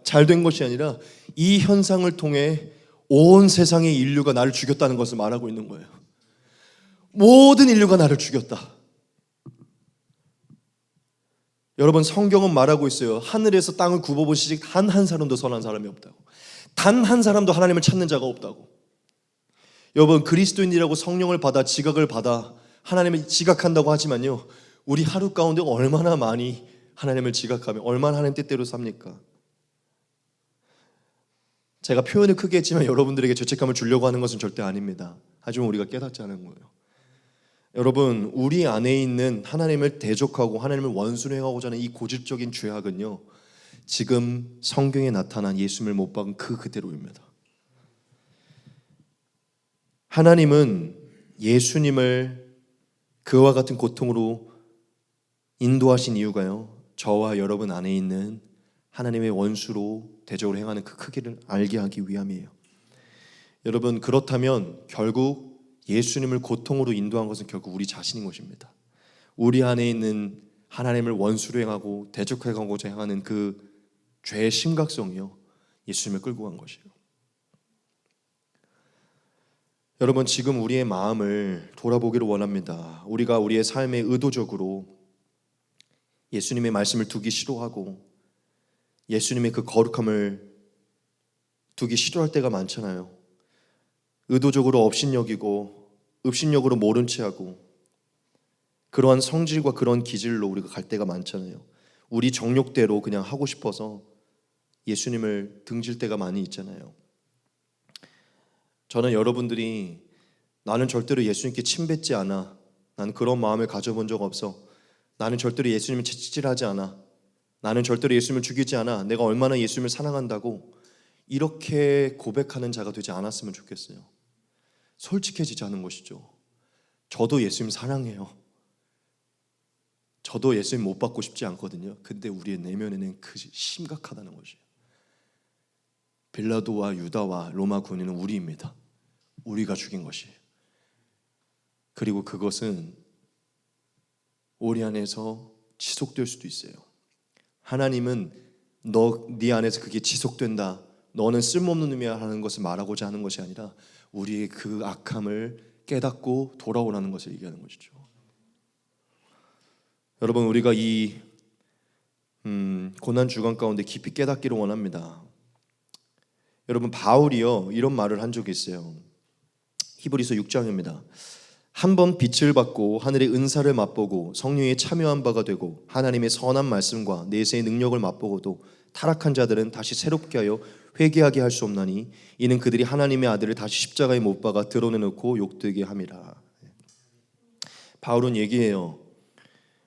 잘된 것이 아니라 이 현상을 통해 온 세상의 인류가 나를 죽였다는 것을 말하고 있는 거예요. 모든 인류가 나를 죽였다. 여러분, 성경은 말하고 있어요. 하늘에서 땅을 굽어보시지 단 한 사람도 선한 사람이 없다고. 단 한 사람도 하나님을 찾는 자가 없다고. 여러분, 그리스도인이라고 성령을 받아 지각을 받아 하나님을 지각한다고 하지만요, 우리 하루 가운데 얼마나 많이 하나님을 지각하며 얼마나 하나님 뜻대로 삽니까? 제가 표현을 크게 했지만 여러분들에게 죄책감을 주려고 하는 것은 절대 아닙니다. 하지만 우리가 깨닫지 않은 거예요. 여러분, 우리 안에 있는 하나님을 대적하고 하나님을 원수로 행하고자 하는 이 고질적인 죄악은요, 지금 성경에 나타난 예수님을 못 박은 그대로입니다. 하나님은 예수님을 그와 같은 고통으로 인도하신 이유가요, 저와 여러분 안에 있는 하나님의 원수로 대적으로 행하는 그 크기를 알게 하기 위함이에요. 여러분, 그렇다면 결국 예수님을 고통으로 인도한 것은 결국 우리 자신인 것입니다. 우리 안에 있는 하나님을 원수로 행하고 대적하고자 행하는 그 죄의 심각성이요, 예수님을 끌고 간 것이에요. 여러분, 지금 우리의 마음을 돌아보기를 원합니다. 우리가 우리의 삶에 의도적으로 예수님의 말씀을 두기 싫어하고 예수님의 그 거룩함을 두기 싫어할 때가 많잖아요. 의도적으로 업신여기고 읍신여기로 모른 체하고 그러한 성질과 그런 기질로 우리가 갈 때가 많잖아요. 우리 정욕대로 그냥 하고 싶어서 예수님을 등질 때가 많이 있잖아요. 저는 여러분들이 나는 절대로 예수님께 침뱉지 않아, 나는 그런 마음을 가져본 적 없어, 나는 절대로 예수님을 채찍질하지 않아, 나는 절대로 예수님을 죽이지 않아, 내가 얼마나 예수님을 사랑한다고 이렇게 고백하는 자가 되지 않았으면 좋겠어요. 솔직해지지 않은 것이죠. 저도 예수님 사랑해요. 저도 예수님 못 받고 싶지 않거든요. 근데 우리의 내면에는 그 심각하다는 것이에요. 빌라도와 유다와 로마 군인은 우리입니다. 우리가 죽인 것이에요. 그리고 그것은 우리 안에서 지속될 수도 있어요. 하나님은 네 안에서 그게 지속된다, 너는 쓸모없는 놈이야 하는 것을 말하고자 하는 것이 아니라 우리의 그 악함을 깨닫고 돌아오라는 것을 얘기하는 것이죠. 여러분, 우리가 이 고난 주간 가운데 깊이 깨닫기를 원합니다. 여러분, 바울이요 이런 말을 한 적이 있어요. 히브리서 6장입니다. 한번 빛을 받고 하늘의 은사를 맛보고 성령에 참여한 바가 되고 하나님의 선한 말씀과 내세의 능력을 맛보고도 타락한 자들은 다시 새롭게 하여 회개하게 할 수 없나니 이는 그들이 하나님의 아들을 다시 십자가에 못 박아 드러내놓고 욕되게 함이라. 바울은 얘기해요.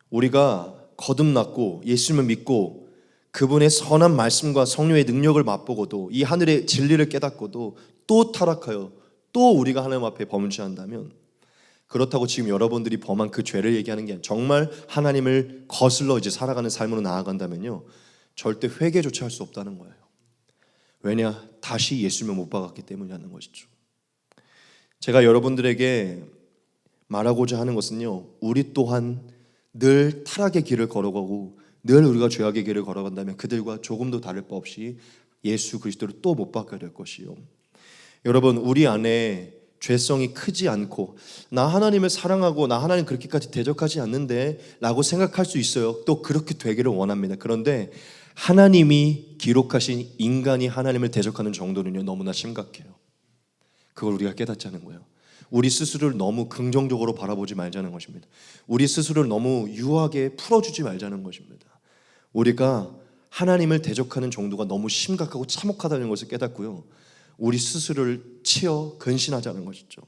우리가 거듭났고 예수님을 믿고 그분의 선한 말씀과 성령의 능력을 맛보고도 이 하늘의 진리를 깨닫고도 또 타락하여 또 우리가 하나님 앞에 범죄한다면, 그렇다고 지금 여러분들이 범한 그 죄를 얘기하는 게 아니라 정말 하나님을 거슬러 이제 살아가는 삶으로 나아간다면요, 절대 회개조차 할 수 없다는 거예요. 왜냐? 다시 예수님을 못 박았기 때문이라는 것이죠. 제가 여러분들에게 말하고자 하는 것은요, 우리 또한 늘 타락의 길을 걸어가고 늘 우리가 죄악의 길을 걸어간다면 그들과 조금도 다를 바 없이 예수 그리스도를 또 못 박게 될 것이요. 여러분, 우리 안에 죄성이 크지 않고 나 하나님을 사랑하고 나 하나님 그렇게까지 대적하지 않는데 라고 생각할 수 있어요. 또 그렇게 되기를 원합니다. 그런데 하나님이 기록하신 인간이 하나님을 대적하는 정도는요, 너무나 심각해요. 그걸 우리가 깨닫자는 거예요. 우리 스스로를 너무 긍정적으로 바라보지 말자는 것입니다. 우리 스스로를 너무 유하게 풀어주지 말자는 것입니다. 우리가 하나님을 대적하는 정도가 너무 심각하고 참혹하다는 것을 깨닫고요, 우리 스스로를 치어 근신하자는 것이죠.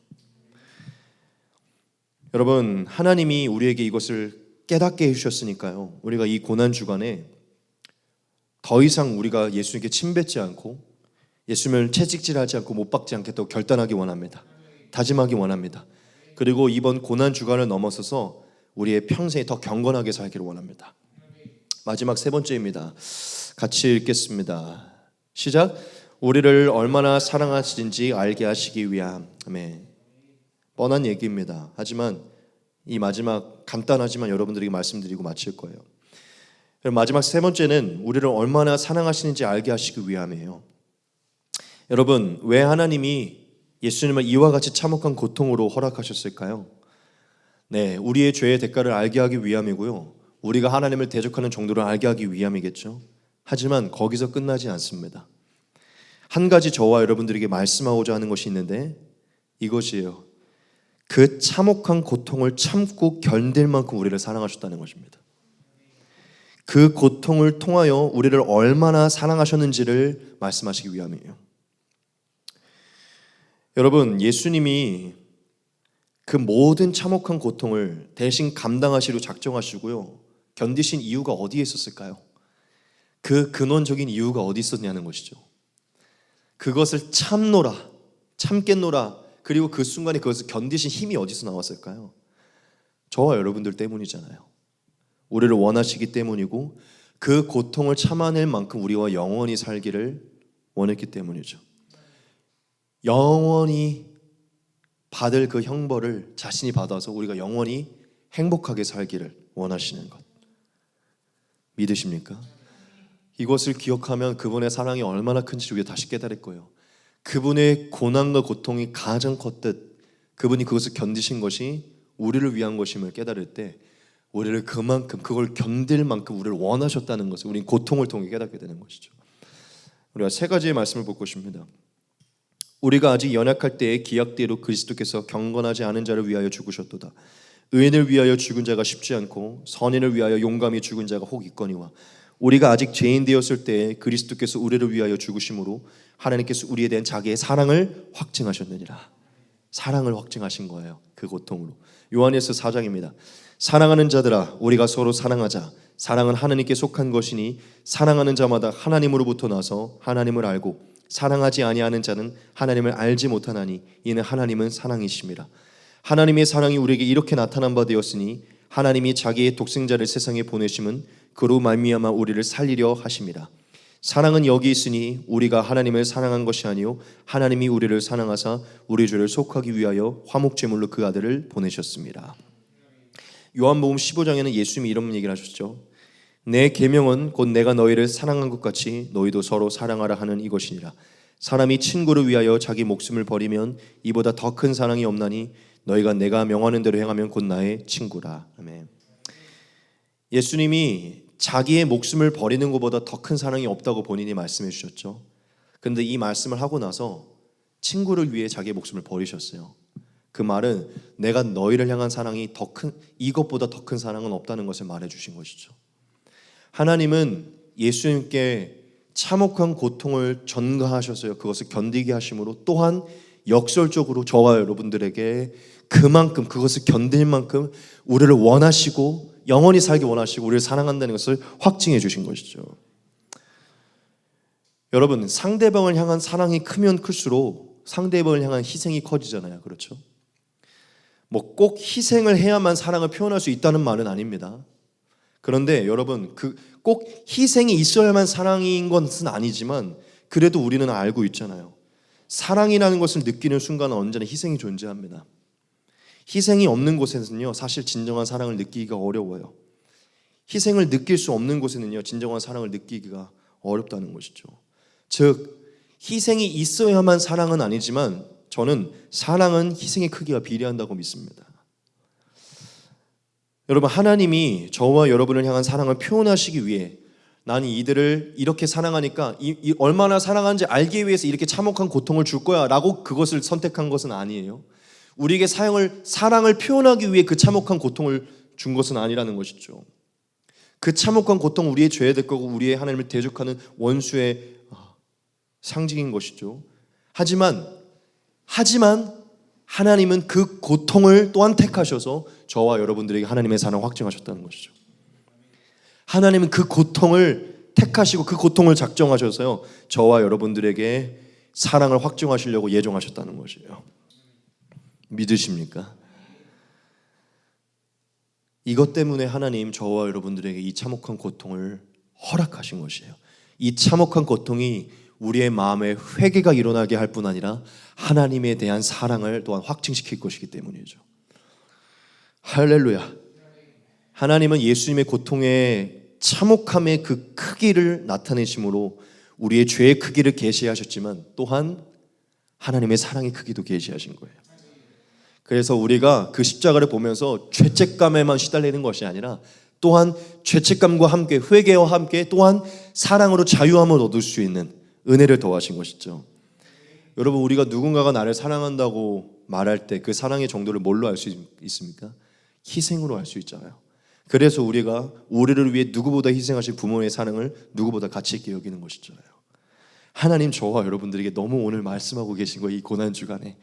여러분, 하나님이 우리에게 이것을 깨닫게 해주셨으니까요, 우리가 이 고난주간에 더 이상 우리가 예수님께 침뱉지 않고 예수님을 채찍질하지 않고 못 박지 않겠다고 결단하기 원합니다. 다짐하기 원합니다. 그리고 이번 고난주간을 넘어서서 우리의 평생에 더 경건하게 살기를 원합니다. 마지막 세 번째입니다. 같이 읽겠습니다. 시작. 우리를 얼마나 사랑하시는지 알게 하시기 위함. 아멘. 뻔한 얘기입니다. 하지만 이 마지막 간단하지만 여러분들에게 말씀드리고 마칠 거예요. 마지막 세 번째는 우리를 얼마나 사랑하시는지 알게 하시기 위함이에요. 여러분, 왜 하나님이 예수님을 이와 같이 참혹한 고통으로 허락하셨을까요? 네, 우리의 죄의 대가를 알게 하기 위함이고요, 우리가 하나님을 대적하는 정도를 알게 하기 위함이겠죠. 하지만 거기서 끝나지 않습니다. 한 가지 저와 여러분들에게 말씀하고자 하는 것이 있는데 이것이에요. 그 참혹한 고통을 참고 견딜 만큼 우리를 사랑하셨다는 것입니다. 그 고통을 통하여 우리를 얼마나 사랑하셨는지를 말씀하시기 위함이에요. 여러분, 예수님이 그 모든 참혹한 고통을 대신 감당하시려 작정하시고요, 견디신 이유가 어디에 있었을까요? 그 근원적인 이유가 어디 있었냐는 것이죠. 그것을 참겠노라, 그리고 그 순간에 그것을 견디신 힘이 어디서 나왔을까요? 저와 여러분들 때문이잖아요. 우리를 원하시기 때문이고 그 고통을 참아낼 만큼 우리와 영원히 살기를 원했기 때문이죠. 영원히 받을 그 형벌을 자신이 받아서 우리가 영원히 행복하게 살기를 원하시는 것 믿으십니까? 이것을 기억하면 그분의 사랑이 얼마나 큰지를 우리가 다시 깨달을 거예요. 그분의 고난과 고통이 가장 컸듯 그분이 그것을 견디신 것이 우리를 위한 것임을 깨달을 때 우리를 그만큼, 그걸 견딜 만큼 우리를 원하셨다는 것을 우리는 고통을 통해 깨닫게 되는 것이죠. 우리가 세 가지의 말씀을 볼 것입니다. 우리가 아직 연약할 때의 기약대로 그리스도께서 경건하지 않은 자를 위하여 죽으셨도다. 의인을 위하여 죽은 자가 쉽지 않고 선인을 위하여 용감히 죽은 자가 혹 있거니와 우리가 아직 죄인 되었을 때에 그리스도께서 우리를 위하여 죽으심으로 하나님께서 우리에 대한 자기의 사랑을 확증하셨느니라. 사랑을 확증하신 거예요. 그 고통으로. 요한일서 4장입니다. 사랑하는 자들아, 우리가 서로 사랑하자. 사랑은 하나님께 속한 것이니 사랑하는 자마다 하나님으로부터 나서 하나님을 알고 사랑하지 아니하는 자는 하나님을 알지 못하나니 이는 하나님은 사랑이심이라. 하나님의 사랑이 우리에게 이렇게 나타난 바 되었으니 하나님이 자기의 독생자를 세상에 보내심은 그로 말미암아 우리를 살리려 하심이라. 사랑은 여기 있으니 우리가 하나님을 사랑한 것이 아니요 하나님이 우리를 사랑하사 우리 죄를 속하기 위하여 화목제물로 그 아들을 보내셨습니다. 요한복음 15장에는 예수님이 이런 얘기를 하셨죠. 내 계명은 곧 내가 너희를 사랑한 것 같이 너희도 서로 사랑하라 하는 이것이니라. 사람이 친구를 위하여 자기 목숨을 버리면 이보다 더 큰 사랑이 없나니 너희가 내가 명하는 대로 행하면 곧 나의 친구라. 아멘. 예수님이 자기의 목숨을 버리는 것보다 더 큰 사랑이 없다고 본인이 말씀해 주셨죠. 그런데 이 말씀을 하고 나서 친구를 위해 자기의 목숨을 버리셨어요. 그 말은 내가 너희를 향한 사랑이 더 큰, 이것보다 더 큰 사랑은 없다는 것을 말해 주신 것이죠. 하나님은 예수님께 참혹한 고통을 전가하셨어요. 그것을 견디게 하심으로 또한 역설적으로 저와 여러분들에게 그만큼 그것을 견딜 만큼 우리를 원하시고 영원히 살기 원하시고 우리를 사랑한다는 것을 확증해 주신 것이죠. 여러분, 상대방을 향한 사랑이 크면 클수록 상대방을 향한 희생이 커지잖아요. 그렇죠? 뭐 꼭 희생을 해야만 사랑을 표현할 수 있다는 말은 아닙니다. 그런데 여러분, 꼭 희생이 있어야만 사랑인 것은 아니지만 그래도 우리는 알고 있잖아요. 사랑이라는 것을 느끼는 순간은 언제나 희생이 존재합니다. 희생이 없는 곳에서는요, 사실 진정한 사랑을 느끼기가 어려워요. 희생을 느낄 수 없는 곳에는요, 진정한 사랑을 느끼기가 어렵다는 것이죠. 즉, 희생이 있어야만 사랑은 아니지만 저는 사랑은 희생의 크기와 비례한다고 믿습니다. 여러분, 하나님이 저와 여러분을 향한 사랑을 표현하시기 위해 나는 이들을 이렇게 사랑하니까 얼마나 사랑하는지 알기 위해서 이렇게 참혹한 고통을 줄 거야 라고 그것을 선택한 것은 아니에요. 우리에게 사랑을 표현하기 위해 그 참혹한 고통을 준 것은 아니라는 것이죠. 그 참혹한 고통 우리의 죄의 대가고 우리의 하나님을 대적하는 원수의 상징인 것이죠. 하지만 하나님은 그 고통을 또한 택하셔서 저와 여러분들에게 하나님의 사랑을 확증하셨다는 것이죠. 하나님은 그 고통을 택하시고 그 고통을 작정하셔서요, 저와 여러분들에게 사랑을 확증하시려고 예정하셨다는 것이에요. 믿으십니까? 이것 때문에 하나님 저와 여러분들에게 이 참혹한 고통을 허락하신 것이에요. 이 참혹한 고통이 우리의 마음에 회개가 일어나게 할 뿐 아니라 하나님에 대한 사랑을 또한 확증시킬 것이기 때문이죠. 할렐루야. 하나님은 예수님의 고통의 참혹함의 그 크기를 나타내심으로 우리의 죄의 크기를 계시하셨지만 또한 하나님의 사랑의 크기도 계시하신 거예요. 그래서 우리가 그 십자가를 보면서 죄책감에만 시달리는 것이 아니라 또한 죄책감과 함께 회개와 함께 또한 사랑으로 자유함을 얻을 수 있는 은혜를 더하신 것이죠. 여러분, 우리가 누군가가 나를 사랑한다고 말할 때 그 사랑의 정도를 뭘로 알 수 있습니까? 희생으로 알 수 있잖아요. 그래서 우리가 우리를 위해 누구보다 희생하신 부모의 사랑을 누구보다 가치 있게 여기는 것이잖아요. 하나님 저와 여러분들에게 너무 오늘 말씀하고 계신 거예요. 이 고난주간에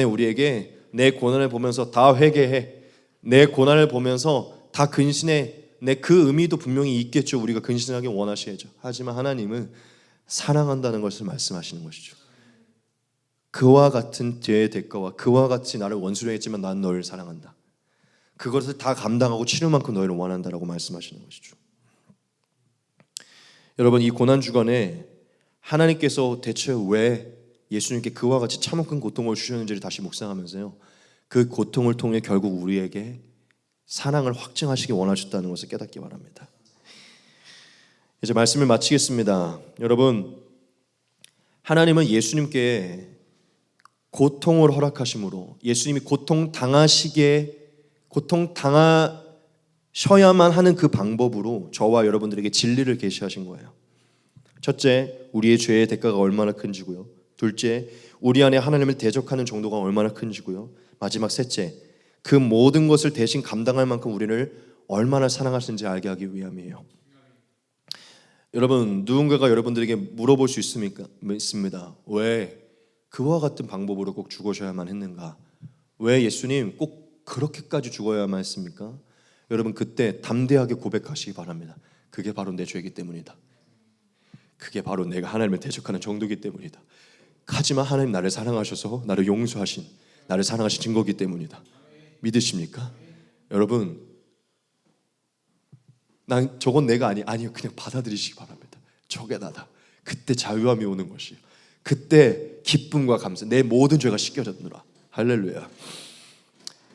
우리에게 내 고난을 보면서 다 회개해, 내 고난을 보면서 다 근신해. 내 그 의미도 분명히 있겠죠. 우리가 근신하기 원하셔야죠. 하지만 하나님은 사랑한다는 것을 말씀하시는 것이죠. 그와 같은 죄의 대가와 그와 같이 나를 원수로 했지만 난 너를 사랑한다. 그것을 다 감당하고 치를 만큼 너희를 원한다라고 말씀하시는 것이죠. 여러분, 이 고난주간에 하나님께서 대체 왜 예수님께 그와 같이 참혹한 고통을 주셨는지를 다시 묵상하면서요, 그 고통을 통해 결국 우리에게 사랑을 확증하시기 원하셨다는 것을 깨닫기 바랍니다. 이제 말씀을 마치겠습니다. 여러분, 하나님은 예수님께 고통을 허락하심으로 예수님이 고통당하셔야만 하는 그 방법으로 저와 여러분들에게 진리를 계시하신 거예요. 첫째, 우리의 죄의 대가가 얼마나 큰지고요. 둘째, 우리 안에 하나님을 대적하는 정도가 얼마나 큰지고요. 마지막 셋째, 그 모든 것을 대신 감당할 만큼 우리를 얼마나 사랑하시는지 알게 하기 위함이에요. 여러분, 누군가가 여러분들에게 물어볼 수 있습니다. 왜 그와 같은 방법으로 꼭 죽으셔야만 했는가? 왜 예수님 꼭 그렇게까지 죽어야만 했습니까? 여러분, 그때 담대하게 고백하시기 바랍니다. 그게 바로 내 죄이기 때문이다. 그게 바로 내가 하나님을 대적하는 정도이기 때문이다. 하지만 하나님 나를 사랑하셔서 나를 용서하신, 나를 사랑하신 증거이기 때문이다. 믿으십니까? 여러분, 저건 내가 아니요, 그냥 받아들이시기 바랍니다. 저게 나다. 그때 자유함이 오는 것이에요. 그때 기쁨과 감사, 내 모든 죄가 씻겨졌노라. 할렐루야.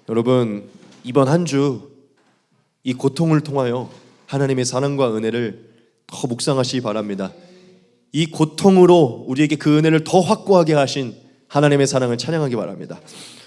여러분, 이번 한 주 이 고통을 통하여 하나님의 사랑과 은혜를 더 묵상하시기 바랍니다. 이 고통으로 우리에게 그 은혜를 더 확고하게 하신 하나님의 사랑을 찬양하기 바랍니다.